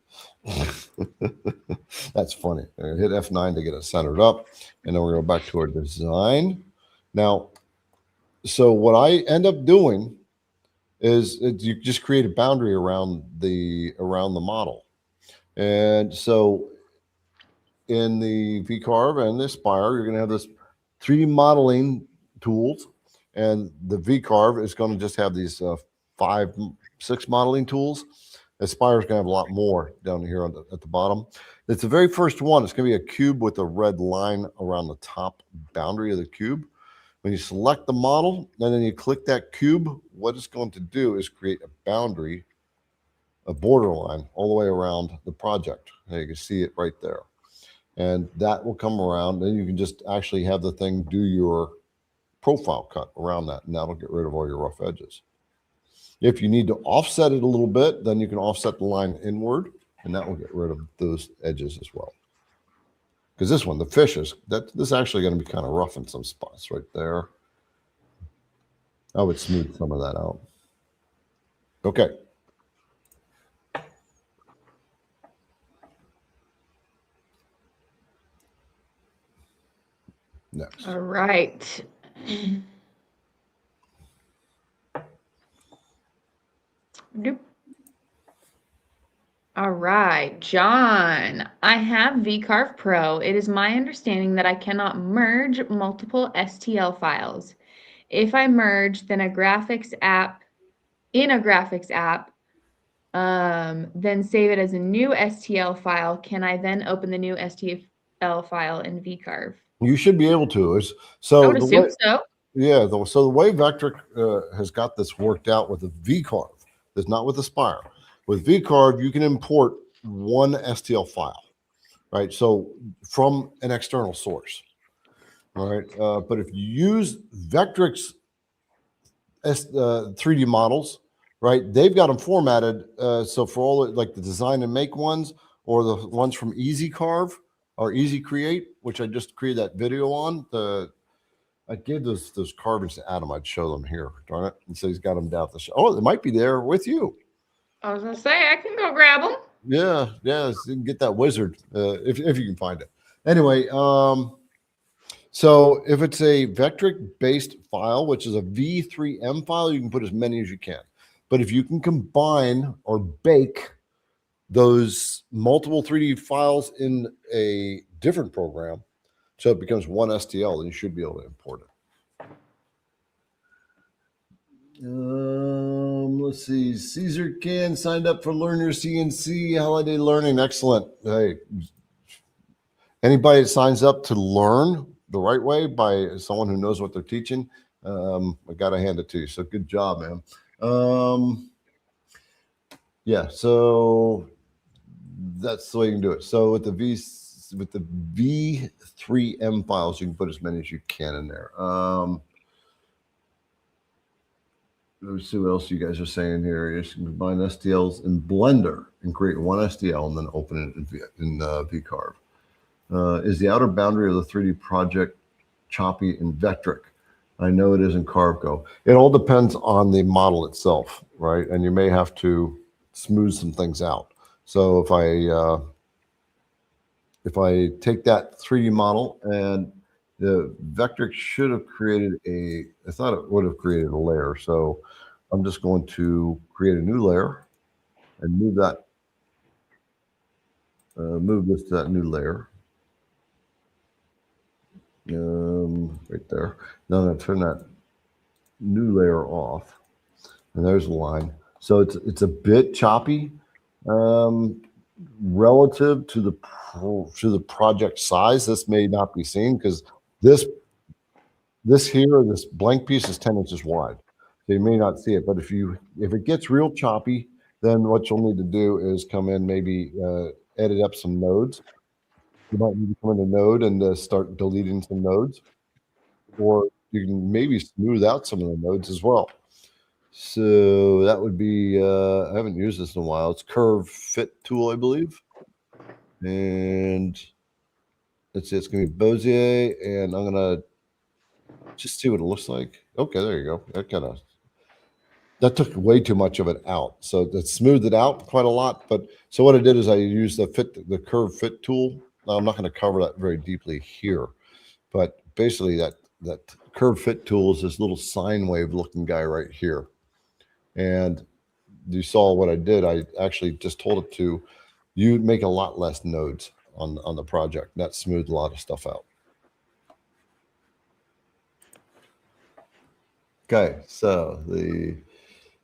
That's funny. I'm going to hit F9 to get it centered up, and then we're going to go back to our design. Now, so what I end up doing is you just create a boundary around the model. And so in the V-Carve and the Aspire, you're going to have this 3D modeling tools, and the V-Carve is going to just have these 5, 6 modeling tools. Aspire is going to have a lot more down here at the bottom. It's the very first one. It's going to be a cube with a red line around the top boundary of the cube. When you select the model and then you click that cube, what it's going to do is create a boundary, a border line all the way around the project. And you can see it right there. And that will come around. Then you can just actually have the thing do your profile cut around that, and that'll get rid of all your rough edges. If you need to offset it a little bit, then you can offset the line inward, and that will get rid of those edges as well. Because this one, the fish this is actually going to be kind of rough in some spots right there. I would smooth some of that out. Okay. Next. All right. Nope. All right, John, I have V-Carve Pro. It is my understanding that I cannot merge multiple STL files. If I merge, then in a graphics app, then save it as a new STL file. Can I then open the new STL file in V-Carve? You should be able to. I would assume so. Yeah, so the way Vectric has got this worked out with the V-Carve, it's not with Aspire. With V-Carve, you can import one STL file, right? So from an external source, all right? But if you use Vectric's 3D models, right, they've got them formatted. So for all like the design and make ones, or the ones from Easy Carve or Easy Create, which I just created that video on, I gave those carvings to Adam. I'd show them here, darn it. And so he's got them down at the show. Oh, it might be there with you. I was gonna say I can go grab them. Yeah, so you can get that wizard if you can find it. Anyway, so if it's a Vectric-based file, which is a V3M file, you can put as many as you can. But if you can combine or bake those multiple 3D files in a different program, so it becomes one STL, then you should be able to import it. Let's see. Caesar Can signed up for Learn Your CNC Holiday Learning. Excellent. Hey, anybody that signs up to learn the right way by someone who knows what they're teaching, I got to hand it to you. So good job, man. Yeah, so that's the way you can do it. So with the V3M files, you can put as many as you can in there. Let's see what else you guys are saying here. You can combine STLs in Blender and create one STL and then open it in V-Carve. Is the outer boundary of the 3D project choppy in Vectric? I know it is in CarveGo. It all depends on the model itself, right? And you may have to smooth some things out. So if I take that 3D model, and the Vectric should have created I thought it would have created a layer. So I'm just going to create a new layer and move this to that new layer. Right there. Now I'm going to turn that new layer off, and there's the line. So it's a bit choppy relative to the project size. This may not be seen because this blank piece is 10 inches wide, so you may not see it. But if it gets real choppy, then what you'll need to do is come in, maybe edit up some nodes. You might need to come into node and start deleting some nodes, or you can maybe smooth out some of the nodes as well. So that would be, I haven't used this in a while. It's Curve Fit tool, I believe. And let's see, it's going to be Bezier, and I'm going to just see what it looks like. Okay, there you go. That took way too much of it out. So that smoothed it out quite a lot. But so what I did is I used the Curve Fit tool. Now, I'm not going to cover that very deeply here, but basically that curve fit tool is this little sine wave looking guy right here. And you saw what I did. I actually just told it to, you make a lot less nodes on the project. That smoothed a lot of stuff out. Okay, so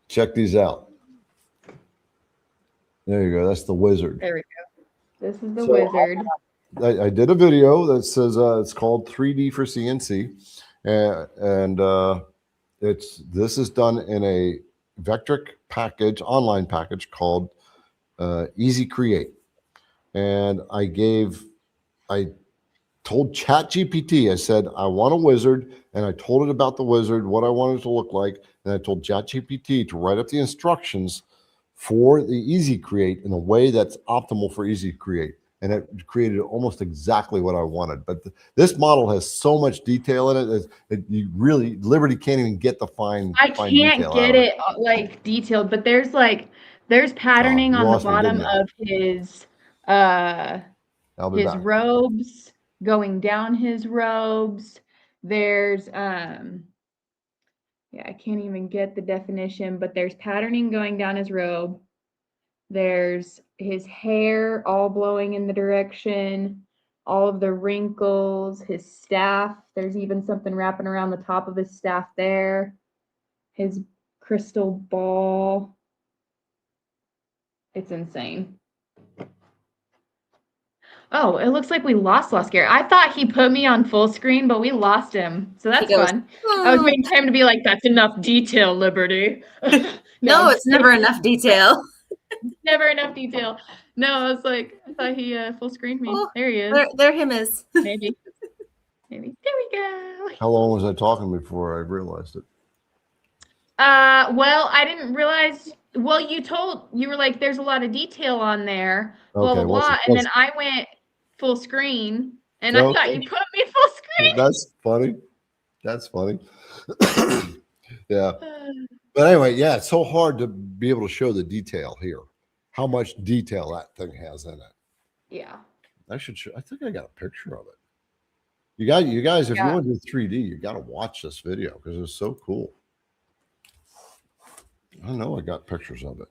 check these out. There you go. That's the wizard. There we go. This is the So, wizard. I did a video that says it's called 3D for CNC, and this is done in a vectric package, online package called Easy Create. And I told ChatGPT, I said, I want a wizard, and I told it about the wizard, what I wanted it to look like, and I told ChatGPT to write up the instructions for the Easy Create in a way that's optimal for Easy Create. And it created almost exactly what I wanted. But this model has so much detail in it, you really, Liberty can't even get the fine can't get it like detailed, but there's patterning on the bottom of his robes, going down his robes. There's yeah, I can't even get the definition, but there's patterning going down his robe. There's his hair all blowing in the direction, all of the wrinkles, his staff. There's even something wrapping around the top of his staff there. His crystal ball. It's insane. Oh, it looks like we lost Garrett. I thought he put me on full screen, but we lost him. So that's fun. I was waiting for him to be like, that's enough detail, Liberty. No, it's never enough detail. Never enough detail. No, I was like, I thought he full screened me. Oh, there he is. There him is. Maybe. There we go. How long was I talking before I realized it? Well, I didn't realize. Well, you were like, there's a lot of detail on there, blah, blah, blah. And then I went full screen, and I thought you put me full screen. That's funny. That's funny. Yeah. But anyway, yeah, it's so hard to be able to show the detail here. How much detail that thing has in it. Yeah. I should show. I think I got a picture of it. You guys, if you want to do 3D, you got to watch this video because it's so cool. I know I got pictures of it.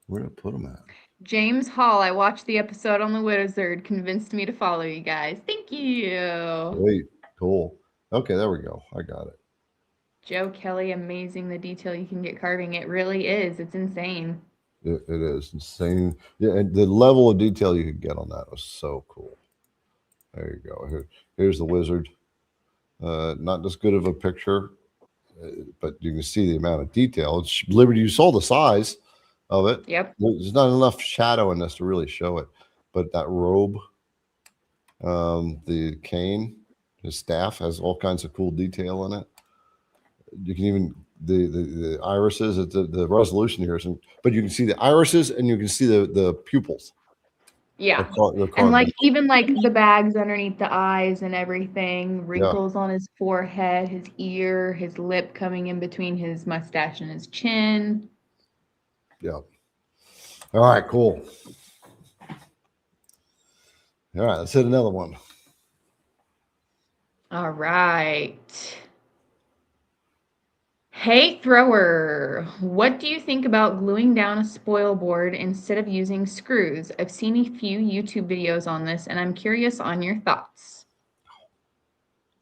Where did I put them at? James Hall, I watched the episode on the wizard, convinced me to follow you guys. Thank you. Wait, cool. Okay, there we go. I got it. Joe Kelly, amazing the detail you can get carving. It really is. It's insane. It is insane. Yeah, and the level of detail you could get on that was so cool. There you go. Here's the wizard. Not as good of a picture, but you can see the amount of detail. It's Liberty. You saw the size of it. Yep. There's not enough shadow in this to really show it. But that robe, the cane, his staff has all kinds of cool detail in it. You can even the irises, the resolution here isn't, but you can see the irises and you can see the pupils. Yeah. And like even like the bags underneath the eyes and everything, wrinkles on his forehead, his ear, his lip coming in between his mustache and his chin. Yeah. All right, cool. All right, let's hit another one. All right. Hey Thrower, what do you think about gluing down a spoil board instead of using screws? I've seen a few YouTube videos on this and I'm curious on your thoughts.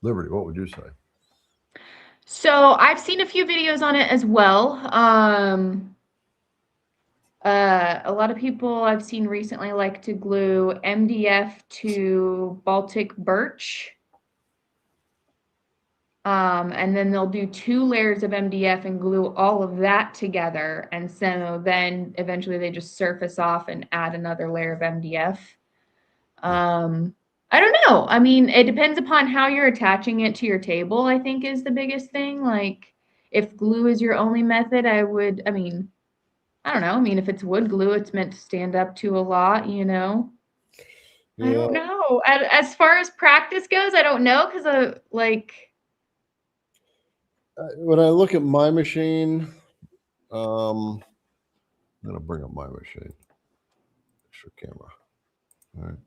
Liberty, what would you say? So I've seen a few videos on it as well. A lot of people I've seen recently like to glue MDF to Baltic birch. And then they'll do 2 layers of MDF and glue all of that together. And so then eventually they just surface off and add another layer of MDF. I don't know. I mean, it depends upon how you're attaching it to your table, I think is the biggest thing. Like if glue is your only method, I don't know. I mean, if it's wood glue, it's meant to stand up to a lot, you know? Yeah. I don't know. As far as practice goes, I don't know because when I look at my machine, I'm going to bring up my machine. Extra camera. All right.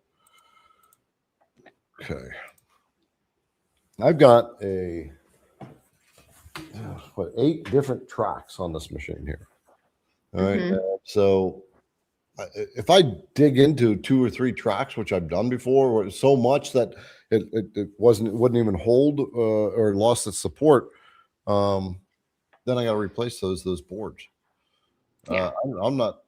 Okay. I've got a what, 8 different tracks on this machine here. All right. Mhm. So if I dig into 2 or 3 tracks, which I've done before, so much that it wouldn't even hold or lost its support, then I got to replace those boards. Yeah. I'm not.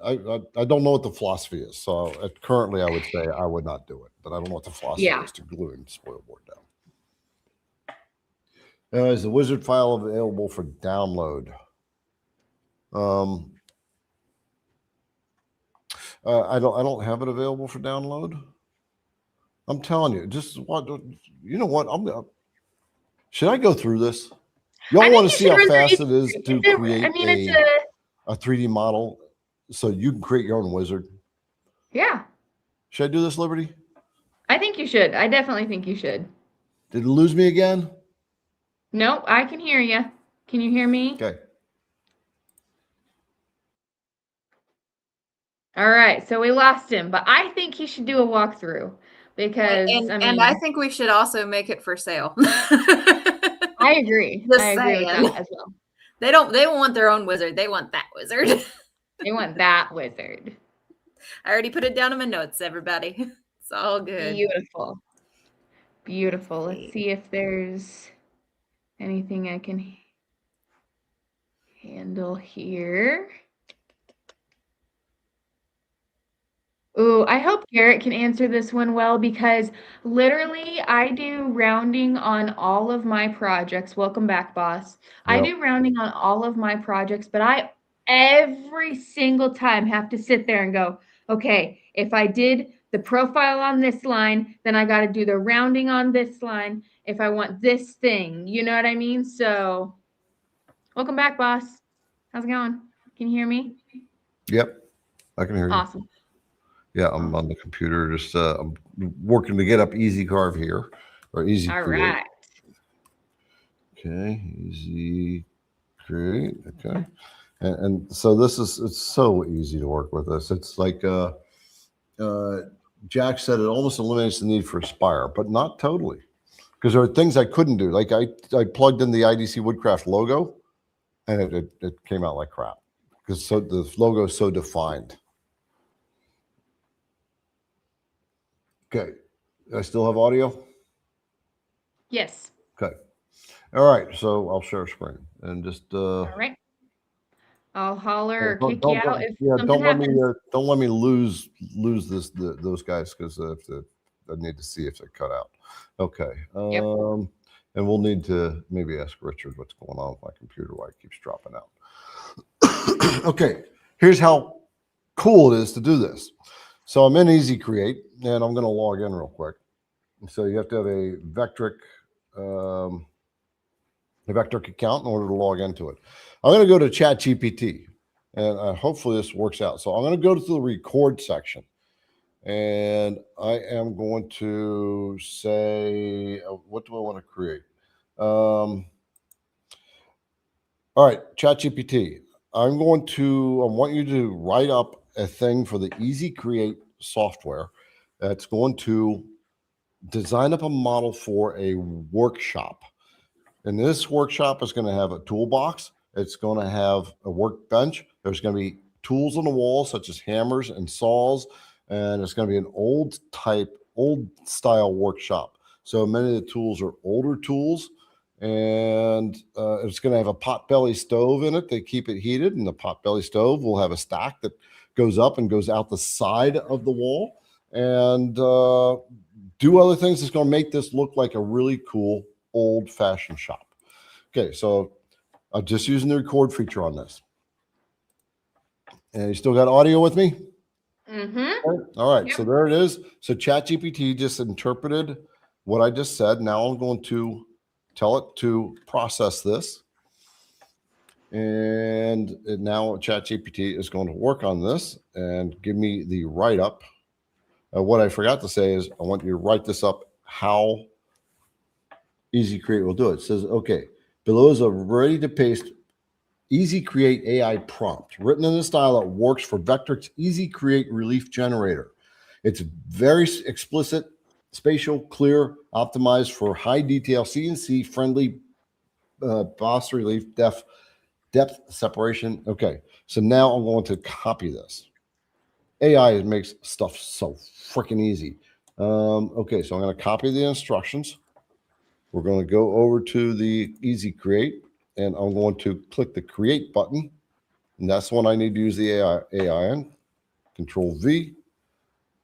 I don't know what the philosophy is. So currently, I would say I would not do it, but I don't know what the philosophy Yeah. is to glue and spoil board down. Is the wizard file available for download? I don't have it available for download. I'm telling you, just what you know. What should I go through this? Y'all I want to think you see should how run through fast each- it is to it's a- create I mean, it's a 3D model, so you can create your own wizard. yeah. Should I do this, Liberty? I think you should. I definitely think you should. Did it lose me again? Nope, I can hear you. Can you hear me? Okay. All right, so we lost him, but I think he should do a walkthrough because And I think we should also make it for sale. I agree. Just I agree with saying. that as well. They don't want their own wizard. They want that wizard. They want that wizard. I already put it down in my notes, everybody. It's all good. Beautiful. Beautiful. Let's see if there's anything I can handle here. Ooh, I hope Garrett can answer this one well because literally I do rounding on all of my projects. Welcome back, boss. I Yep. do rounding on all of my projects, but I every single time have to sit there and go, okay, if I did the profile on this line, then I got to do the rounding on this line if I want this thing. You know what I mean? So, welcome back, boss. How's it going? Can you hear me? Yep, I can hear you. Awesome. Yeah, I'm on the computer. Just I'm working to get up Easy Carve here, or Easy All Create. right. Okay, Easy Create. Okay, and so it's so easy to work with this. It's like Jack said, it almost eliminates the need for Aspire, but not totally, because there are things I couldn't do. Like I plugged in the IDC Woodcraft logo, and it came out like crap because the logo is so defined. Okay, I still have audio? Yes. Okay. All right, so I'll share screen and just All right. I'll holler or kick you out if something don't let happens. me don't let me lose those guys because I need to see if they cut out. Okay. Yep. And we'll need to maybe ask Richard what's going on with my computer, why it keeps dropping out. Okay, here's how cool it is to do this. So I'm in Easy Create, and I'm going to log in real quick. So you have to have a vectric account in order to log into it. I'm going to go to ChatGPT, and hopefully this works out. So I'm going to go to the record section, and I am going to say, what do I want to create? All right, ChatGPT. I want you to write up a thing for the Easy Create software that's going to design up a model for a workshop. And this workshop is going to have a toolbox. It's going to have a workbench. There's going to be tools on the wall, such as hammers and saws. And it's going to be an old style workshop. So many of the tools are older tools. And it's going to have a potbelly stove in it. They keep it heated. And the potbelly stove will have a stack that goes up and goes out the side of the wall. And do other things that's going to make this look like a really cool old-fashioned shop. Okay, so I'm just using the record feature on this. And you still got audio with me? Mm-hmm. All right, Yep. so there it is. So ChatGPT just interpreted what I just said. Now I'm going to tell it to process this. And now ChatGPT is going to work on this and give me the write-up. What I forgot to say is I want you to write this up how Easy Create will do it. It says, okay, below is a ready to paste Easy Create AI prompt written in the style that works for Vectric's Easy Create Relief generator. It's very explicit, spatial, clear, optimized for high detail, CNC friendly boss relief depth separation. Okay, so now I'm going to copy this. AI makes stuff so freaking easy. Okay, so I'm going to copy the instructions. We're going to go over to the Easy Create, and I'm going to click the Create button, and that's when I need to use the AI in. Control V,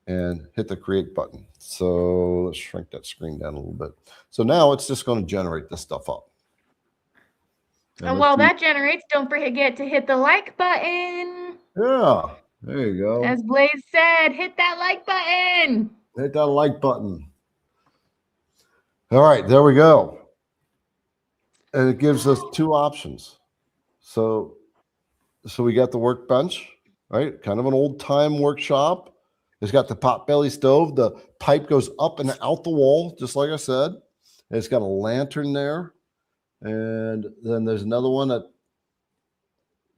and hit the Create button. So let's shrink that screen down a little bit. So now it's just going to generate this stuff up. And while that generates, don't forget to hit the like button. Yeah, there you go. As Blaze said, hit that like button. Hit that like button. All right, there we go. And it gives us two options. So we got the workbench, right? Kind of an old time workshop. It's got the potbelly stove. The pipe goes up and out the wall, just like I said. And it's got a lantern there. And then there's another one that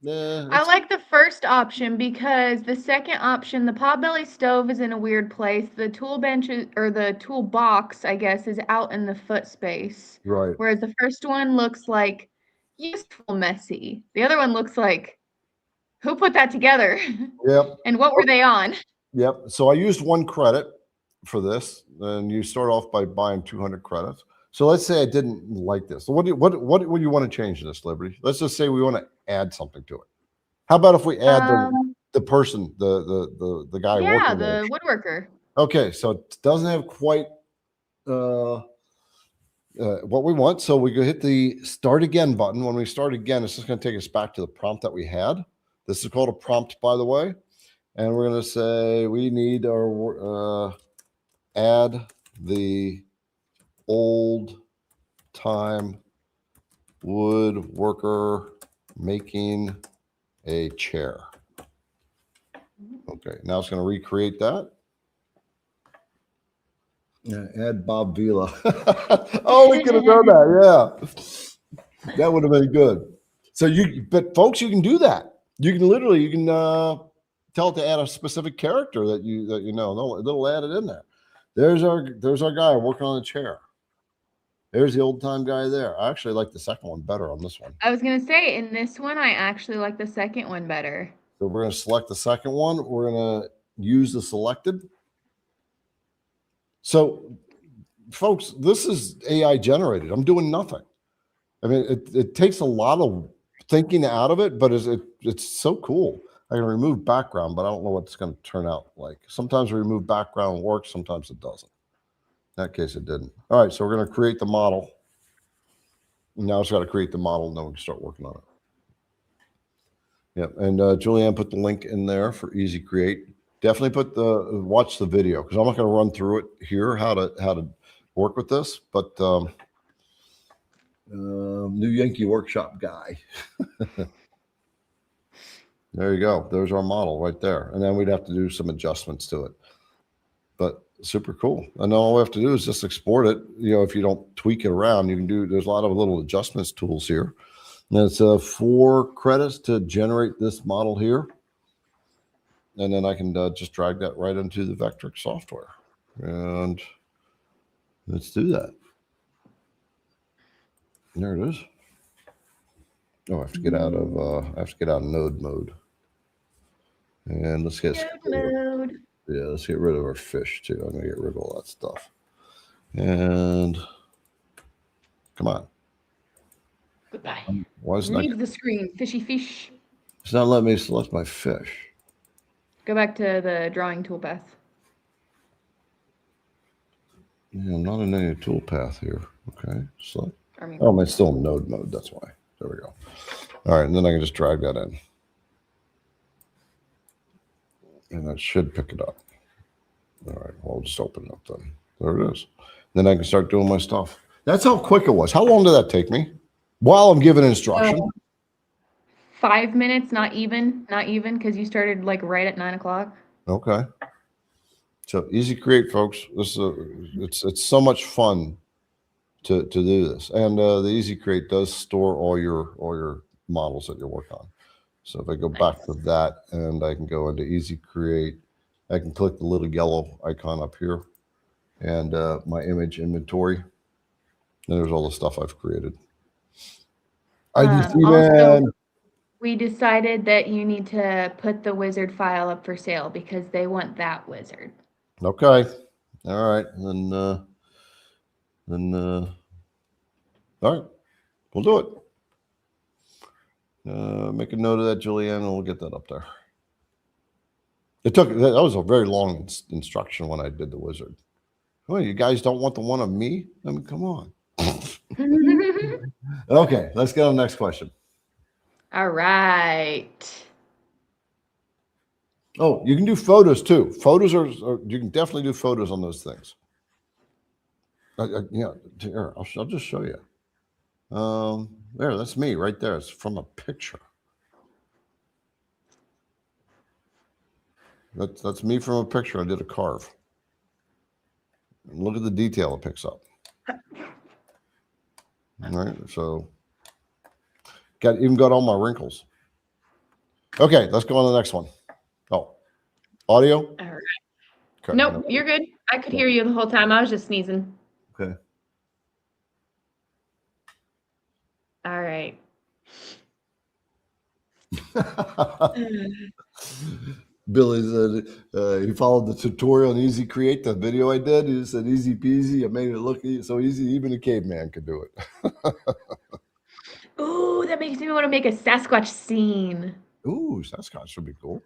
I like the first option because the second option, the potbelly stove, is in a weird place. The tool bench or the toolbox, I guess, is out in the foot space. Right. Whereas the first one looks like useful messy. The other one looks like, who put that together? Yep. And what were they on? Yep. So I used 1 credit for this, and you start off by buying 200 credits. So let's say I didn't like this. So what would you want to change in this, Liberty? Let's just say we want to add something to it. How about if we add the person, the guy? Yeah, the woodworker. Okay, so it doesn't have quite what we want. So we go hit the Start Again button. When we start again, it's just going to take us back to the prompt that we had. This is called a prompt, by the way. And we're going to say we need our add the old time woodworker making a chair. Okay, now it's going to recreate that. Yeah, add Bob Vila. Oh, we could have done that. Yeah, that would have been good. So but folks, you can do that. You can literally, tell it to add a specific character that you know. It'll add it in there. There's our guy working on a chair. There's the old time guy there. I actually like the second one better on this one. I was going to say, in this one, I actually like the second one better. So we're going to select the second one. We're going to use the selected. So, folks, this is AI generated. I'm doing nothing. I mean, it takes a lot of thinking out of it, but it's so cool. I can remove background, but I don't know what it's going to turn out like. Sometimes remove background works, sometimes it doesn't. In that case, it didn't. All right, so we're going to create the model. Now it's got to create the model, and then we can start working on it. Yep, and Julianne put the link in there for Easy Create. Definitely watch the video, because I'm not going to run through it here how to work with this, but New Yankee Workshop guy. There you go. There's our model right there, and then we'd have to do some adjustments to it. But super cool. And all we have to do is just export it. If you don't tweak it around, you can do. There's a lot of little adjustments tools here. And it's 4 credits to generate this model here. And then I can just drag that right into the Vectric software. And let's do that. There it is. Oh, I have to get out of node mode. And let's get Node. Yeah, let's get rid of our fish too. I'm gonna get rid of all that stuff. And come on. Goodbye. Why is Leave the screen, fishy fish. It's not letting me select my fish. Go back to the drawing toolpath. Yeah, I'm not in any toolpath here. Okay, so I'm still in node mode. That's why. There we go. All right, and then I can just drag that in. And that should pick it up. All right, well, I'll just open it up then. There it is. Then I can start doing my stuff. That's how quick it was. How long did that take me? While I'm giving instruction. 5 minutes, not even, because you started like right at 9 o'clock. Okay. So Easy Create, folks. This it's so much fun to do this, and the Easy Create does store all your models that you work on. So if I go back to that, and I can go into Easy Create, I can click the little yellow icon up here, and my image inventory. And there's all the stuff I've created. IDC Also, man. we decided that you need to put the wizard file up for sale because they want that wizard. Okay. All right. All right. We'll do it. Make a note of that, Julianne, and we'll get that up there. That was a very long instruction when I did the wizard. Oh, you guys don't want the one of me? I mean, come on. Okay, let's get on the next question. All right. Oh, you can do photos too. Photos are you can definitely do photos on those things. Yeah, here, I'll just show you. There, that's me right there. It's from a picture. That's me from a picture. I did a carve. And look at the detail it picks up. All right, so even got all my wrinkles. Okay, let's go on to the next one. Oh, audio? All right. Okay. Nope, you're good. I could hear you the whole time. I was just sneezing. Okay. All right. Billy said he followed the tutorial on Easy Create, the video I did. He said easy peasy. I made it look so easy, even a caveman could do it. Ooh, that makes me want to make a Sasquatch scene. Ooh, Sasquatch would be cool.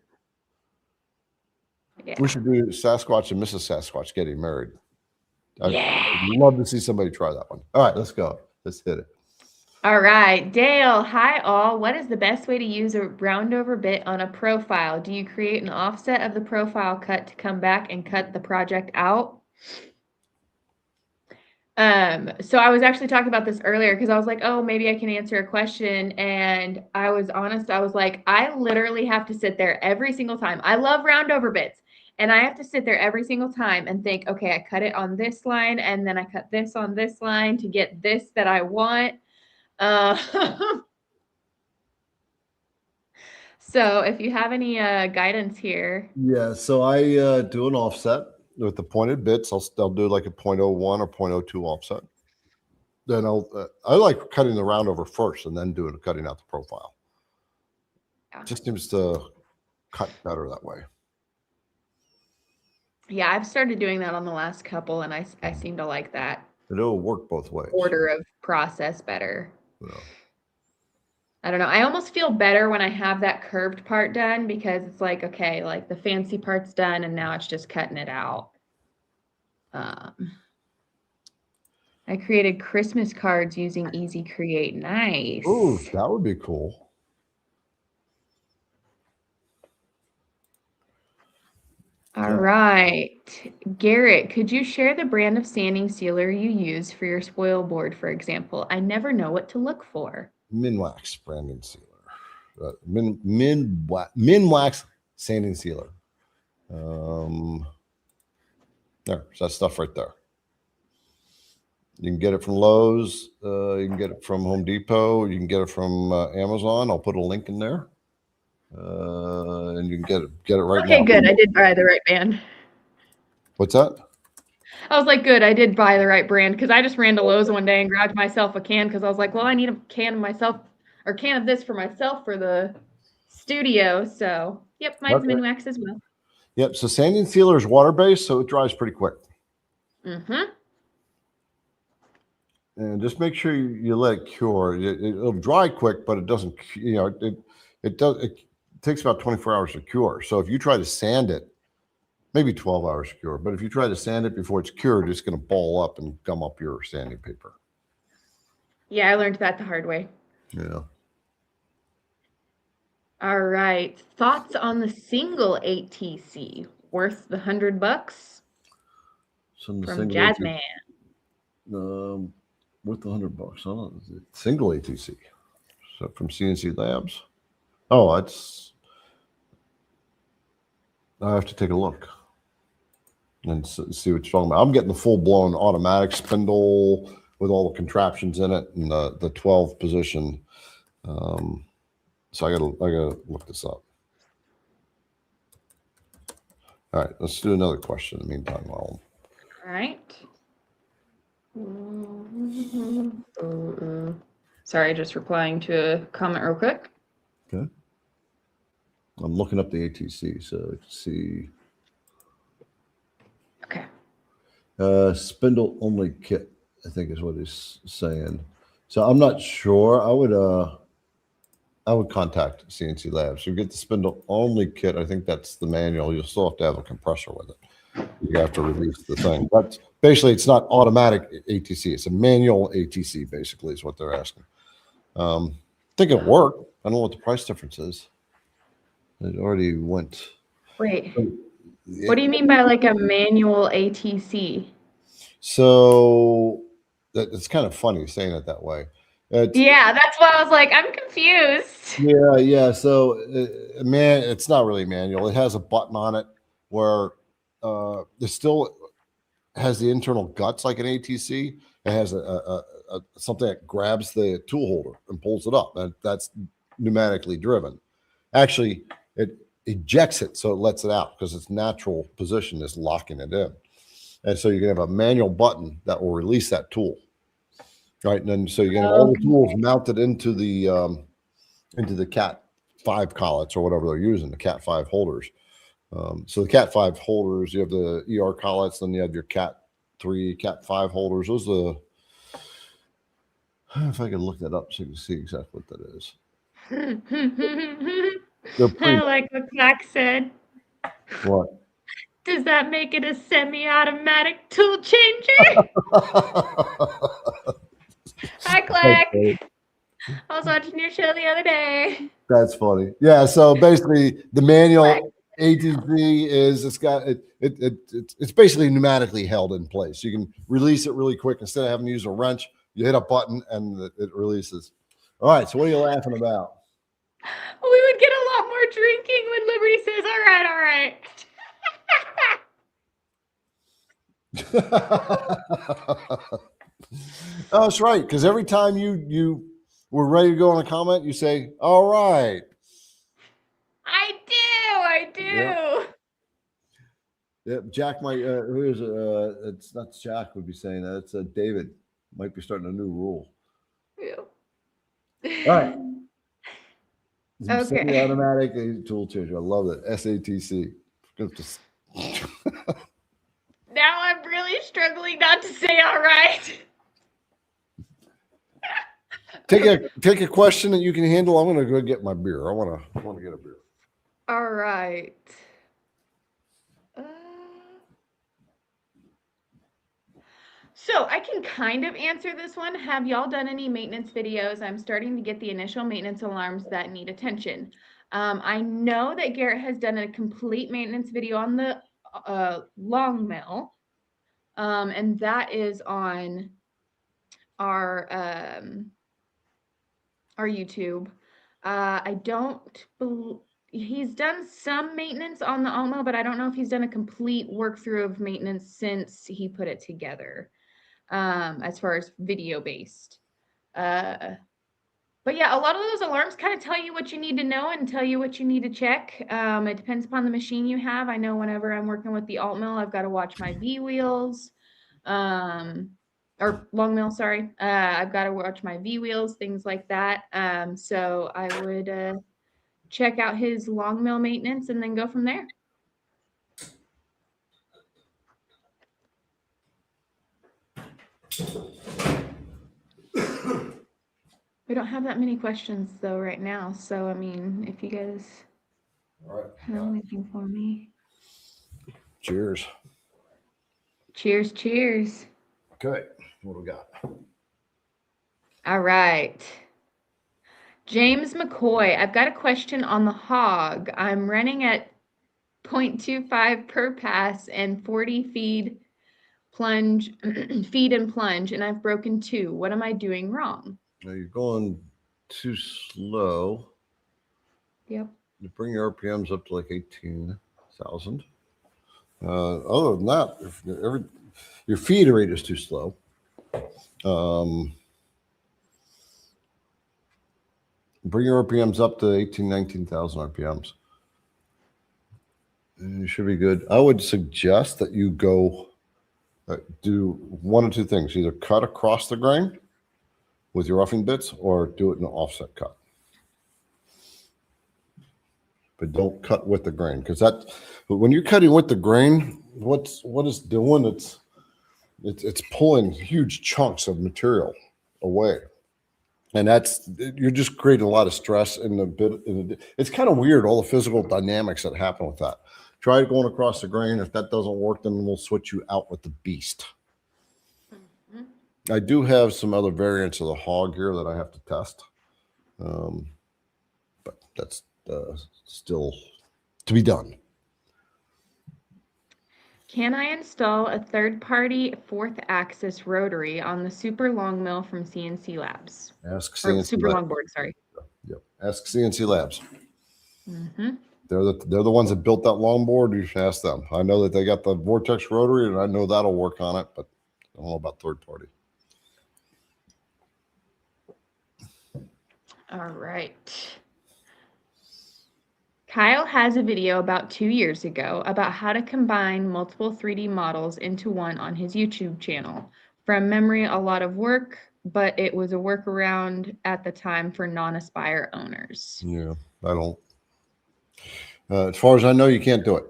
Yeah. We should do Sasquatch and Mrs. Sasquatch getting married. I'd love to see somebody try that one. All right, let's go. Let's hit it. All right, Dale. Hi, all. What is the best way to use a round over bit on a profile? Do you create an offset of the profile cut to come back and cut the project out? So I was actually talking about this earlier because I was like, oh, maybe I can answer a question. And I was honest. I was like, I literally have to sit there every single time. I love round over bits. And I have to sit there every single time and think, okay, I cut it on this line and then I cut this on this line to get this that I want. So if you have any guidance here. Yeah, so I do an offset with the pointed bits. I'll do like a 0.01 or 0.02 offset. Then I like cutting the round over first and then cutting out the profile. Yeah. Just seems to cut better that way. Yeah, I've started doing that on the last couple, and I seem to like that. It'll work both ways. Order of process better. Yeah. I don't know. I almost feel better when I have that curved part done because it's like, okay, like the fancy part's done and now it's just cutting it out. I created Christmas cards using Easy Create. Nice. Ooh, that would be cool. All right. Garrett, could you share the brand of sanding sealer you use for your spoil board, for example? I never know what to look for. Minwax branding sealer. Minwax sanding sealer. There's that stuff right there. You can get it from Lowe's. You can get it from Home Depot. You can get it from Amazon. I'll put a link in there. And you can get it right now. Okay, good. I did buy the right brand. What's that? I was like, good. I did buy the right brand because I just ran to Lowe's one day and grabbed myself a can because I was like, well, I need a can of myself or can of this for myself for the studio. So, yep, mine's Minwax as well. Yep. So sanding sealer is water-based, so it dries pretty quick. Mm-hmm. And just make sure you let it cure. It'll dry quick, but it doesn't. It takes about 24 hours to cure. So if you try to sand it, maybe 12 hours to cure. But if you try to sand it before it's cured, it's going to ball up and gum up your sanding paper. Yeah, I learned that the hard way. Yeah. All right. Thoughts on the single ATC? Worth the $100? From Jazzman. Worth $100. Oh, single ATC. So from CNC Labs. Oh, I have to take a look and see what you're talking about. I'm getting the full-blown automatic spindle with all the contraptions in it and the 12 position. So I gotta look this up. All right, let's do another question in the meantime. All right. Sorry, just replying to a comment real quick. Okay. I'm looking up the ATC, so let's see. Okay. Spindle only kit, I think is what he's saying. So I'm not sure. I would contact CNC Labs. You get the spindle only kit. I think that's the manual. You'll still have to have a compressor with it. You have to release the thing. But basically, it's not automatic ATC. It's a manual ATC, basically, is what they're asking. I think it'll work. I don't know what the price difference is. It already went. Wait. What do you mean by like a manual ATC? So it's kind of funny saying it that way. Yeah, that's why I was like, I'm confused. Yeah. So, man, it's not really manual. It has a button on it where it still has the internal guts like an ATC. It has a something that grabs the tool holder and pulls it up. And that's pneumatically driven. Actually, it ejects it so it lets it out because its natural position is locking it in. And so you can have a manual button that will release that tool. Right. And then so you can have all the tools mounted into the Cat 5 collets or whatever they're using, the Cat 5 holders. So the Cat 5 holders, you have the ER collets, then you have your Cat 3, Cat 5 holders. Those are if I can look that up so you can see exactly what that is. I like what Zach said. What? Does that make it a semi-automatic tool changer? Hi, Clack. I was watching your show the other day. That's funny. Yeah. So basically, the manual ATC is it's basically pneumatically held in place. You can release it really quick instead of having to use a wrench. You hit a button and it releases. All right. So what are you laughing about? We would get a lot more drinking when Liberty says, "All right, all right." Oh, that's right. Because every time you were ready to go on a comment, you say, "All right." I do. Yeah, Jack might. Who is it? It's not Jack would be saying that. It's David might be starting a new rule. Yeah. All right. Okay. Semi-automatic tool changer. I love it. SATC. Now I'm really struggling not to say all right. Take a question that you can handle. I'm gonna go get my beer. I wanna get a beer. All right. So I can kind of answer this one. Have y'all done any maintenance videos? I'm starting to get the initial maintenance alarms that need attention. I know that Garrett has done a complete maintenance video on the long mill. And that is on our YouTube. I don't believe he's done some maintenance on the Almo, but I don't know if he's done a complete work through of maintenance since he put it together, as far as video based. But yeah, a lot of those alarms kind of tell you what you need to know and tell you what you need to check. It depends upon the machine you have. I know whenever I'm working with the alt mill, I've got to watch my V wheels, or long mill, sorry. I've got to watch my V wheels, things like that. So I would check out his long mill maintenance and then go from there. We don't have that many questions though right now. So, I mean, if you guys have anything for me. Cheers. Cheers, cheers. Okay, what do we got? All right. James McCoy, I've got a question on the hog. I'm running at 0.25 per pass and 40 feed and plunge, and I've broken 2. What am I doing wrong? Now you're going too slow. Yep. You bring your RPMs up to like 18,000. Other than that, if your feed rate is too slow. Bring your RPMs up to 18,000, 19,000 RPMs. And you should be good. I would suggest that you go do one of two things. Either cut across the grain with your roughing bits, or do it in an offset cut. But don't cut with the grain, because when you're cutting with the grain, what it's doing, it's pulling huge chunks of material away, and you're just creating a lot of stress in the bit. It's kind of weird, all the physical dynamics that happen with that. Try going across the grain. If that doesn't work, then we'll switch you out with the Beast. I do have some other variants of the Hog here that I have to test, but that's still to be done. Can I install a third-party 4th axis rotary on the super long mill from CNC Labs? Ask Or CNC super Labs. long board, sorry. Yep. Ask CNC Labs. Mm-hmm. They're the ones that built that long board. You should ask them. I know that they got the Vortex rotary, and I know that'll work on it, but I don't know about third party. All right. Kyle has a video about 2 years ago about how to combine multiple 3D models into one on his YouTube channel. From memory, a lot of work, but it was a workaround at the time for non-Aspire owners. Yeah, I don't. As far as I know, you can't do it.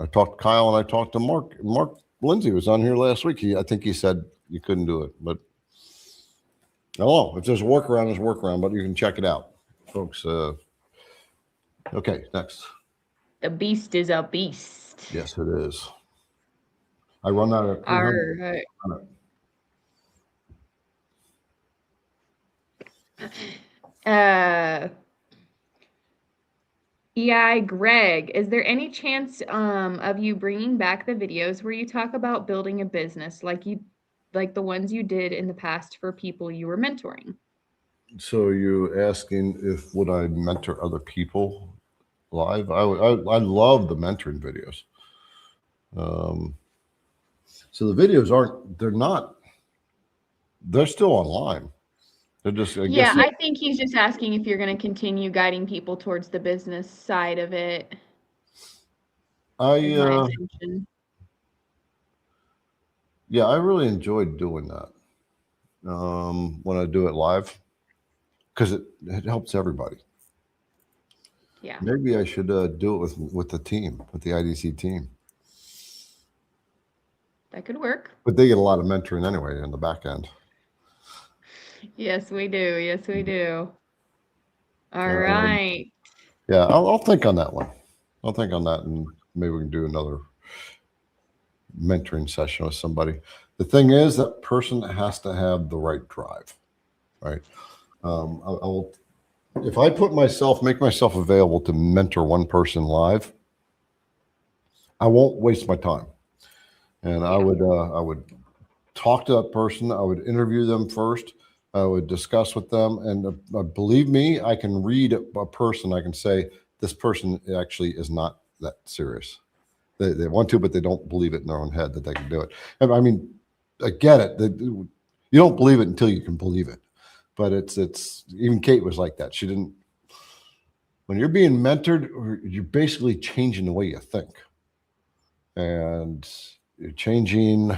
I talked to Kyle and I talked to Mark. Mark Lindsay was on here last week. I think he said you couldn't do it, but I don't know. If there's a workaround, there's a workaround, but you can check it out, folks. Okay, next. The Beast is a beast. Yes, it is. I run out of. All right. EI Greg, is there any chance of you bringing back the videos where you talk about building a business like the ones you did in the past for people you were mentoring? So you asking if would I mentor other people live? I love the mentoring videos. So the videos they're still online. They're just, I think he's just asking if you're going to continue guiding people towards the business side of it. Yeah, I really enjoyed doing that when I do it live, because it helps everybody. Yeah. Maybe I should do it with the team, with the IDC team. That could work. But they get a lot of mentoring anyway in the back end. Yes, we do. Yes, we do. All right. Yeah, I'll think on that one. I'll think on that, and maybe we can do another mentoring session with somebody. The thing is, that person has to have the right drive, right? I will, if I make myself available to mentor one person live, I won't waste my time. And I would talk to that person. I would interview them first. I would discuss with them, and believe me, I can read a person. I can say this person actually is not that serious. They want to, but they don't believe it in their own head that they can do it. And I mean, I get it. You don't believe it until you can believe it. But it's even Kate was like that. She didn't. When you're being mentored, you're basically changing the way you think, and you're changing.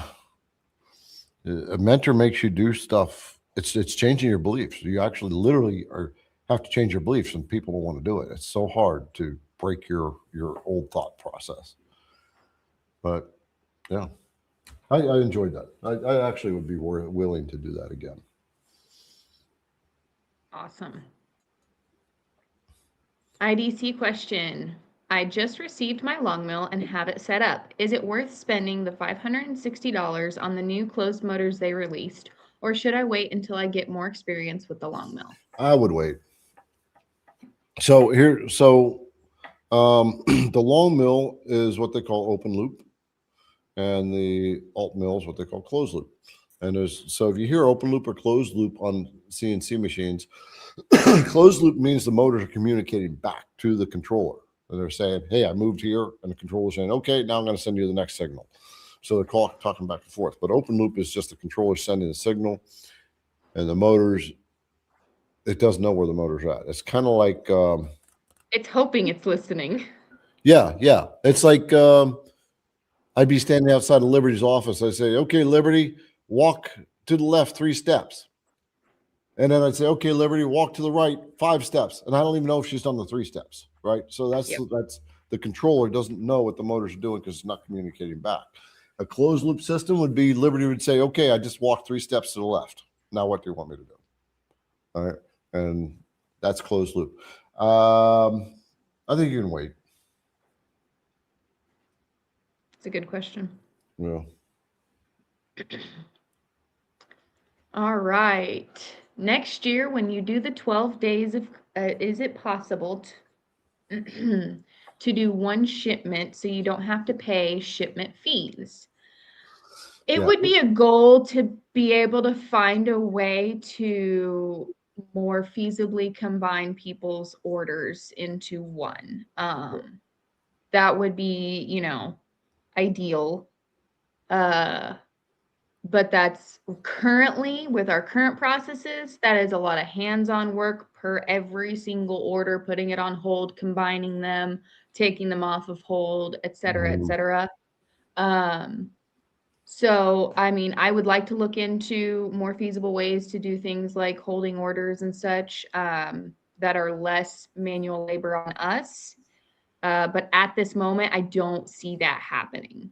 A mentor makes you do stuff. It's changing your beliefs. You actually literally have to change your beliefs, and people don't want to do it. It's so hard to break your old thought process. But yeah, I enjoyed that. I actually would be willing to do that again. Awesome. IDC question. I just received my long mill and have it set up. Is it worth spending the $560 on the new closed motors they released, or should I wait until I get more experience with the long mill? I would wait. So the long mill is what they call open loop, and the alt mill is what they call closed loop. And so if you hear open loop or closed loop on CNC machines, closed loop means the motors are communicating back to the controller. And they're saying, hey, I moved here, and the controller's saying, okay, now I'm going to send you the next signal. So they're talking back and forth. But open loop is just the controller sending the signal, and the motors, it doesn't know where the motor's at. It's kind of like it's hoping it's listening. Yeah. It's like I'd be standing outside of Liberty's office. I say, okay, Liberty, walk to the left 3 steps. And then I'd say, okay, Liberty, walk to the right 5 steps. And I don't even know if she's done the 3 steps, right? So that's the controller doesn't know what the motors are doing because it's not communicating back. A closed loop system would be Liberty would say, okay, I just walked 3 steps to the left. Now what do you want me to do? All right. And that's closed loop. I think you can wait. It's a good question. Yeah. All right. Next year, when you do the 12 days of, is it possible to do 1 shipment so you don't have to pay shipment fees? It would be a goal to be able to find a way to more feasibly combine people's orders into one. That would be, you know, ideal. But that's currently, with our current processes, that is a lot of hands-on work per every single order, putting it on hold, combining them, taking them off of hold, et cetera, et cetera. So, I mean, I would like to look into more feasible ways to do things like holding orders and such, that are less manual labor on us. But at this moment, I don't see that happening.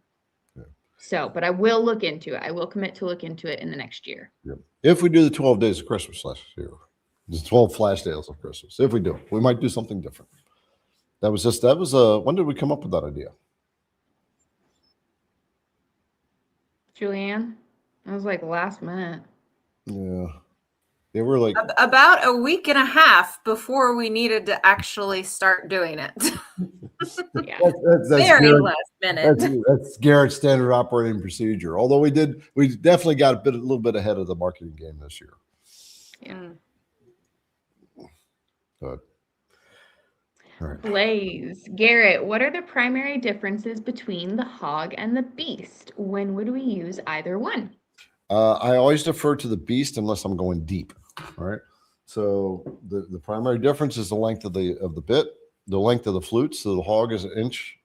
So, but I will look into it. I will commit to look into it in the next year. Yeah. If we do the 12 days of Christmas last year, the 12 flash days of Christmas, if we do, we might do something different. When did we come up with that idea? Julianne, it was like last minute. Yeah. They were like about a week and a half before we needed to actually start doing it. Yeah. that's Very Garrett, last minute. That's Garrett's standard operating procedure. Although we definitely got a little bit ahead of the marketing game this year. Yeah. Good. All right. Blaze, Garrett, what are the primary differences between the Hog and the Beast? When would we use either one? I always defer to the Beast unless I'm going deep. All right. So the primary difference is the length of the bit, the length of the flute. So the Hog is 1 inch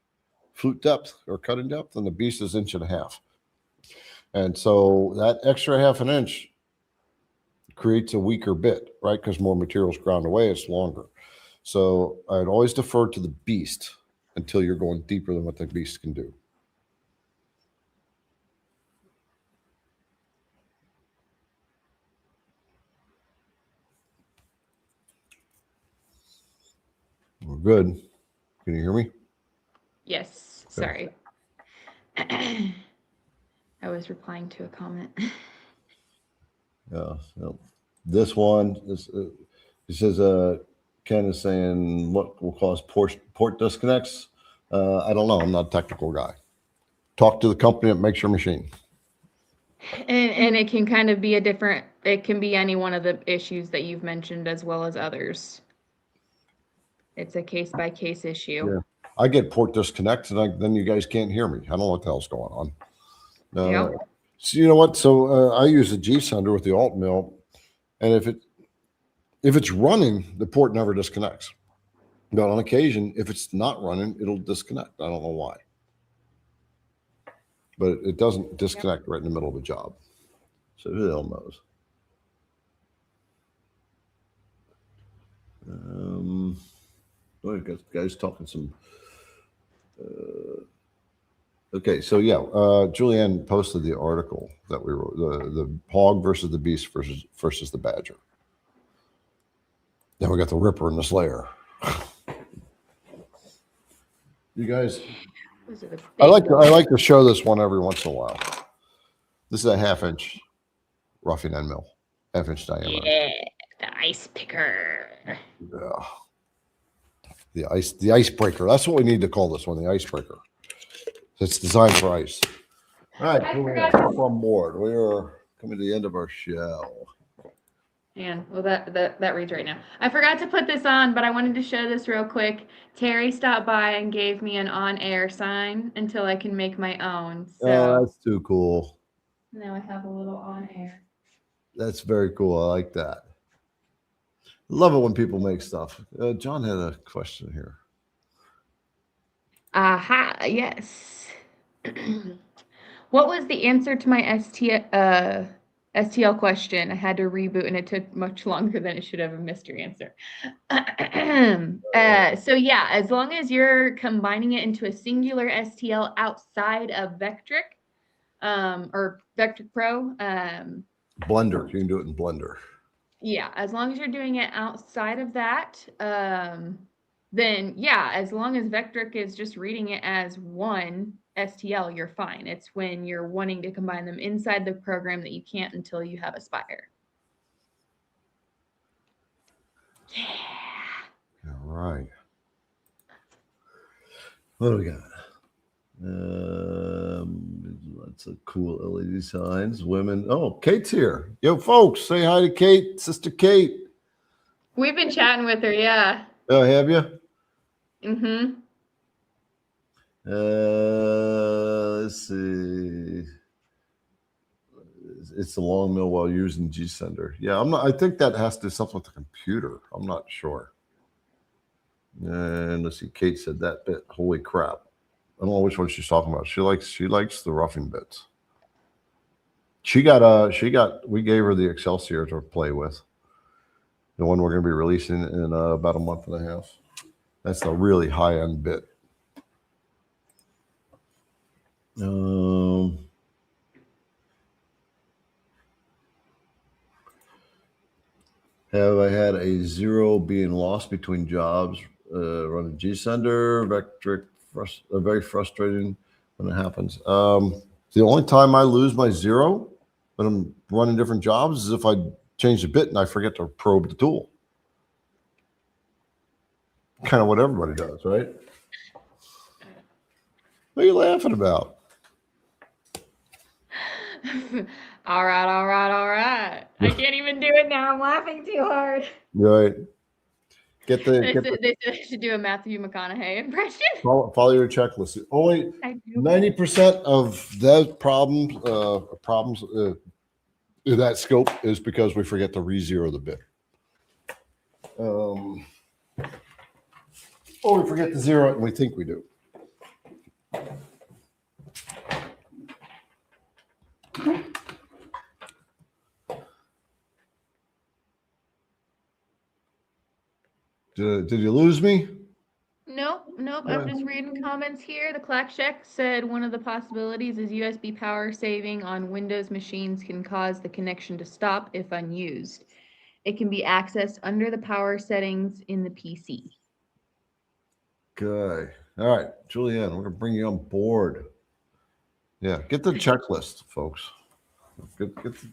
flute depth or cutting depth, and the Beast is 1.5 inches. And so that extra 1/2 inch creates a weaker bit, right? Because more material's ground away, it's longer. So I'd always defer to the Beast until you're going deeper than what the Beast can do. We're good. Can you hear me? Yes, sorry. I was replying to a comment. Yeah. So this one, it says, Ken is saying what will cause port disconnects. I don't know. I'm not a technical guy. Talk to the company that makes your machine. And it can kind of be it can be any one of the issues that you've mentioned as well as others. It's a case-by-case issue. Yeah. I get port disconnects and then you guys can't hear me. I don't know what the hell's going on. Yep. So you know what? So I use a G sender with the alt mill, and if it's running, the port never disconnects. But on occasion, if it's not running, it'll disconnect. I don't know why. But it doesn't disconnect right in the middle of the job. So who the hell knows? Guys talking some. Okay, so yeah, Julianne posted the article that we wrote, the Hog versus the Beast versus the Badger. Then we got the Ripper and the Slayer. You guys, I like to show this one every once in a while. This is a 1/2 inch roughing end mill, 1/2 inch diameter. Yeah, the ice picker. Yeah. The icebreaker. That's what we need to call this one, the icebreaker. It's designed for ice. All right, come on board. We are coming to the end of our show. And well, that reads right now. I forgot to put this on, but I wanted to show this real quick. Terry stopped by and gave me an on-air sign until I can make my own. So oh, that's too cool. Now I have a little on-air. That's very cool. I like that. Love it when people make stuff. John had a question here. Aha, yes. What was the answer to my STL question. I had to reboot and it took much longer than it should have. A mystery answer. So yeah, as long as you're combining it into a singular STL outside of Vectric or Vectric Pro. Blender. You can do it in Blender. Yeah, as long as you're doing it outside of that, then yeah, as long as Vectric is just reading it as one STL, you're fine. It's when you're wanting to combine them inside the program that you can't until you have Aspire. Yeah. All right. What do we got? Lots of cool LED signs. Women. Oh, Kate's here. Yo, folks, say hi to Kate, Sister Kate. We've been chatting with her, yeah. Oh, have you? Mm-hmm. Let's see. It's the long mill while using G-Sender. Yeah, I'm not. I think that has to do something with the computer. I'm not sure. And let's see. Kate said that bit. Holy crap! I don't know which one she's talking about. She likes the roughing bits. We gave her the Excelsior to play with. The one we're going to be releasing in about a month and a half. That's a really high-end bit. Have I had a zero being lost between jobs running G-Sender, Vectric? Very frustrating when it happens. The only time I lose my zero when I'm running different jobs is if I change the bit and I forget to probe the tool. Kind of what everybody does, right? What are you laughing about? All right. I can't even do it now. I'm laughing too hard. Right. They said I should do a Matthew McConaughey impression. Follow your checklist. Only 90% of those problems in that scope is because we forget to re-zero the bit. Or we forget to zero it and we think we do. Did you lose me? Nope. I'm just reading comments here. The Clackcheck said one of the possibilities is USB power saving on Windows machines can cause the connection to stop if unused. It can be accessed under the power settings in the PC. Okay. All right, Julianne, we're going to bring you on board. Yeah, get the checklist, folks.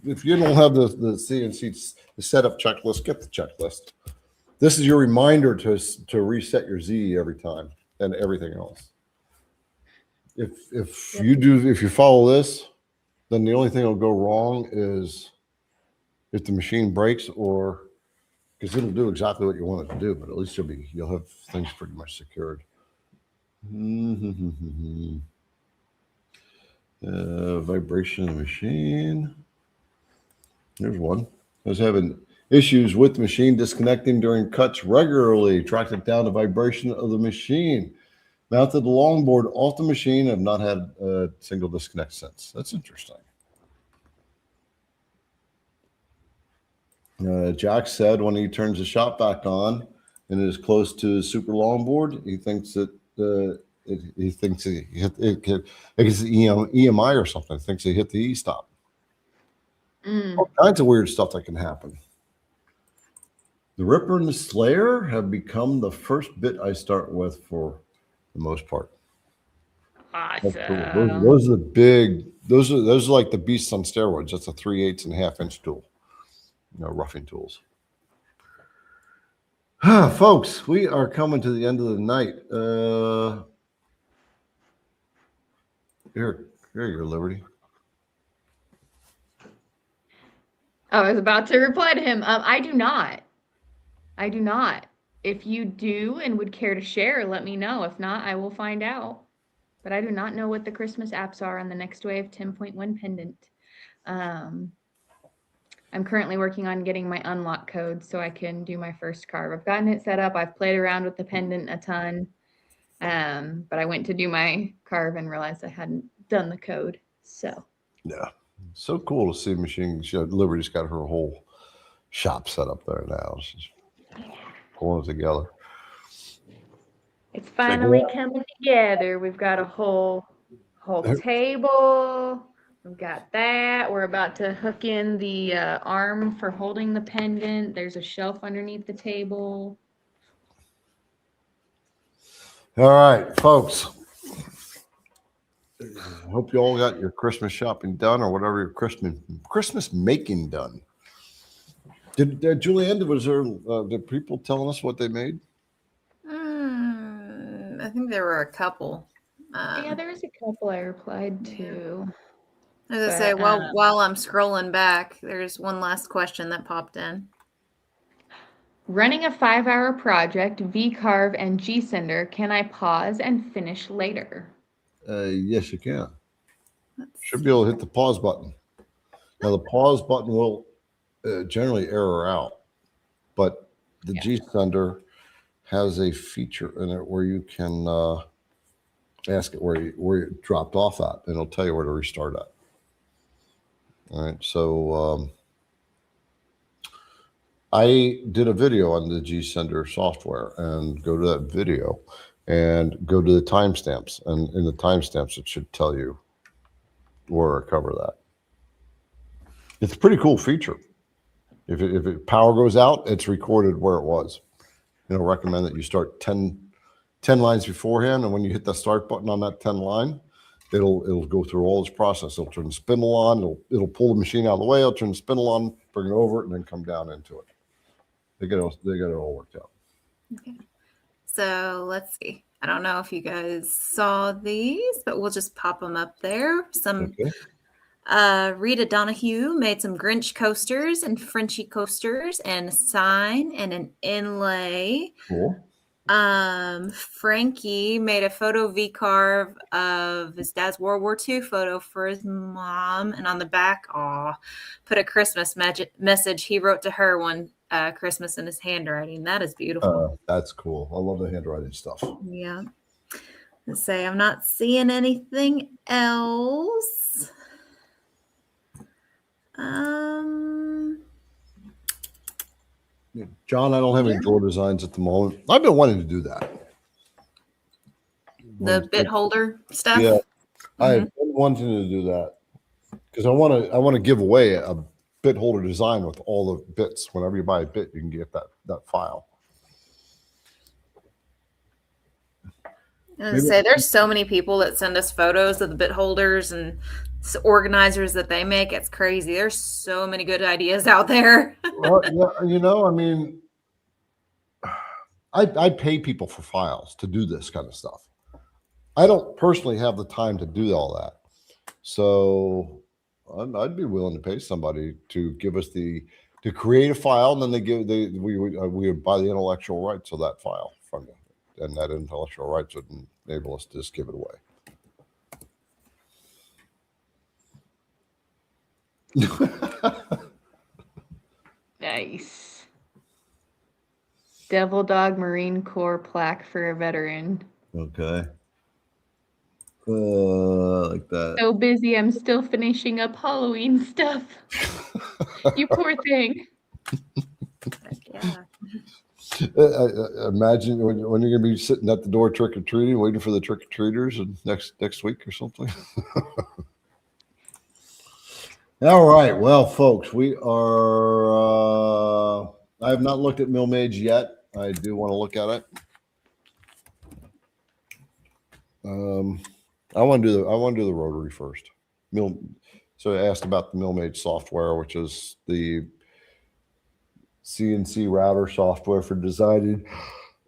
If you don't have the CNC the setup checklist, get the checklist. This is your reminder to reset your Z every time and everything else. If you follow this, then the only thing that'll go wrong is if the machine breaks, or because it'll do exactly what you want it to do, but at least you'll have things pretty much secured. Vibration of the machine. There's one. I was having issues with the machine disconnecting during cuts regularly. Tracked it down to vibration of the machine. Mounted the longboard off the machine. I've not had a single disconnect since. That's interesting. Jack said when he turns the shop back on and it is close to his super longboard, he thinks that he thinks it hit EMI or something. Thinks he hit the E-stop. All kinds of weird stuff that can happen. The Ripper and the Slayer have become the first bit I start with for the most part. Awesome. Cool. Those are the big. Those are like the Beasts on steroids. That's a 3/8 and a half inch tool. Roughing tools. Folks, we are coming to the end of the night. Here you go, Liberty. I was about to reply to him. I do not. If you do and would care to share, let me know. If not, I will find out. But I do not know what the Christmas apps are on the Next Wave 10.1 pendant. I'm currently working on getting my unlock code so I can do my first carve. I've gotten it set up. I've played around with the pendant a ton. But I went to do my carve and realized I hadn't done the code. So yeah, So cool to see machines. Liberty's got her whole shop set up there now. She's pulling it together. It's finally coming together. We've got a whole table. We've got that. We're about to hook in the arm for holding the pendant. There's a shelf underneath the table. All right, folks. I hope you all got your Christmas shopping done, or whatever your Christmas making done. Did Julianne? Was there did people telling us what they made? I think there were a couple. Yeah, there was a couple I replied to. As I say, while I'm scrolling back, there's one last question that popped in. Running a 5-hour project, V-carve and G-sender, can I pause and finish later? Yes, you can. Should be able to hit the pause button. Now, the pause button will generally error out, but the G-sender has a feature in it where you can ask it where you dropped off at, and it'll tell you where to restart at. All right, so I did a video on the G-sender software, and go to that video and go to the timestamps, and in the timestamps it should tell you where to cover that. It's a pretty cool feature. If power goes out, it's recorded where it was. Recommend that you start 10 lines beforehand, and when you hit the start button on that 10 line, it'll go through all this process. It'll turn the spindle on, it'll pull the machine out of the way, it'll turn the spindle on, bring it over it, and then come down into it. They got it all worked out. Okay. So let's see. I don't know if you guys saw these, but we'll just pop them up there. Rita Donahue made some Grinch coasters and Frenchy coasters and a sign and an inlay. Cool. Frankie made a photo V-carve of his dad's World War II photo for his mom, and on the back, put a Christmas message he wrote to her one Christmas in his handwriting. That is beautiful. That's cool. I love the handwriting stuff. Yeah. Let's say I'm not seeing anything else. John, I don't have any drawer designs at the moment. I've been wanting to do that. The bit holder stuff. Yeah, I've been wanting to do that because I want to give away a bit holder design with all the bits. Whenever you buy a bit, you can get that file. I was say there's so many people that send us photos of the bit holders and organizers that they make. It's crazy. There's so many good ideas out there. Well, yeah, I mean, I pay people for files to do this kind of stuff. I don't personally have the time to do all that, so I'd be willing to pay somebody to give us to create a file, and then we would buy the intellectual rights of that file from you, and that intellectual rights would enable us to just give it away. Nice. Devil Dog Marine Corps plaque for a veteran. Okay. Like that. So busy, I'm still finishing up Halloween stuff. You poor thing. Yeah. Imagine when you're going to be sitting at the door trick-or-treating, waiting for the trick-or-treaters next week or something. All right. Well, folks, we are, I have not looked at Millmage yet. I do want to look at it. I want to do the rotary first. So I asked about the Millmage software, which is the CNC router software for designing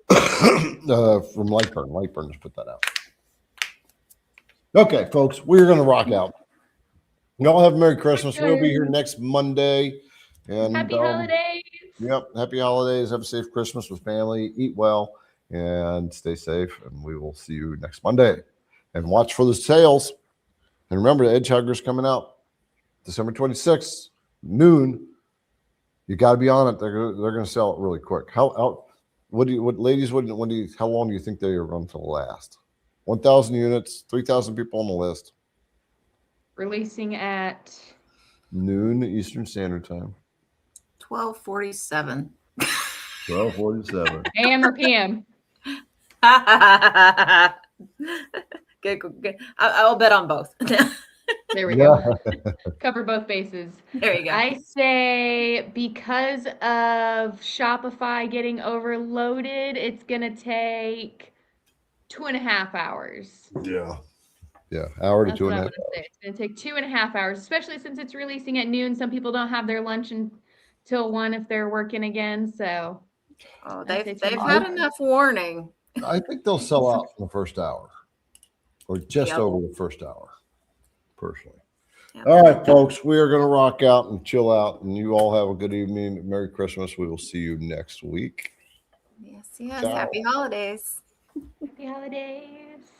from Lightburn. Lightburn just put that out. Okay, folks, we're going to rock out. Y'all have a Merry Christmas. We'll be here next Monday. And happy holidays. Yep, happy holidays. Have a safe Christmas with family. Eat well and stay safe. And we will see you next Monday. And watch for the sales. And remember, the Edge Hugger's coming out December 26th, noon. You got to be on it. They're going to sell it really quick. How long do you think they are going to last? 1,000 units, 3,000 people on the list. Releasing at noon Eastern Standard Time. 12:47. 12:47. AM or PM? Good. I'll bet on both. There we go. Yeah. Cover both bases. There you go. I say because of Shopify getting overloaded, it's gonna take 2.5 hours. Yeah. Yeah. Hour to That's two what and a I'm half. gonna say. It's gonna take 2.5 hours, especially since it's releasing at noon. Some people don't have their lunch until 1 if they're working again. So Oh, I say they've 2.5 had hours. enough warning. I think they'll sell out in the first hour or just Yep. over the first hour, personally. Yep. All right, folks, we are going to rock out and chill out, and you all have a good evening. Merry Christmas. We will see you next week. Yes. Ciao. Happy holidays. Happy holidays.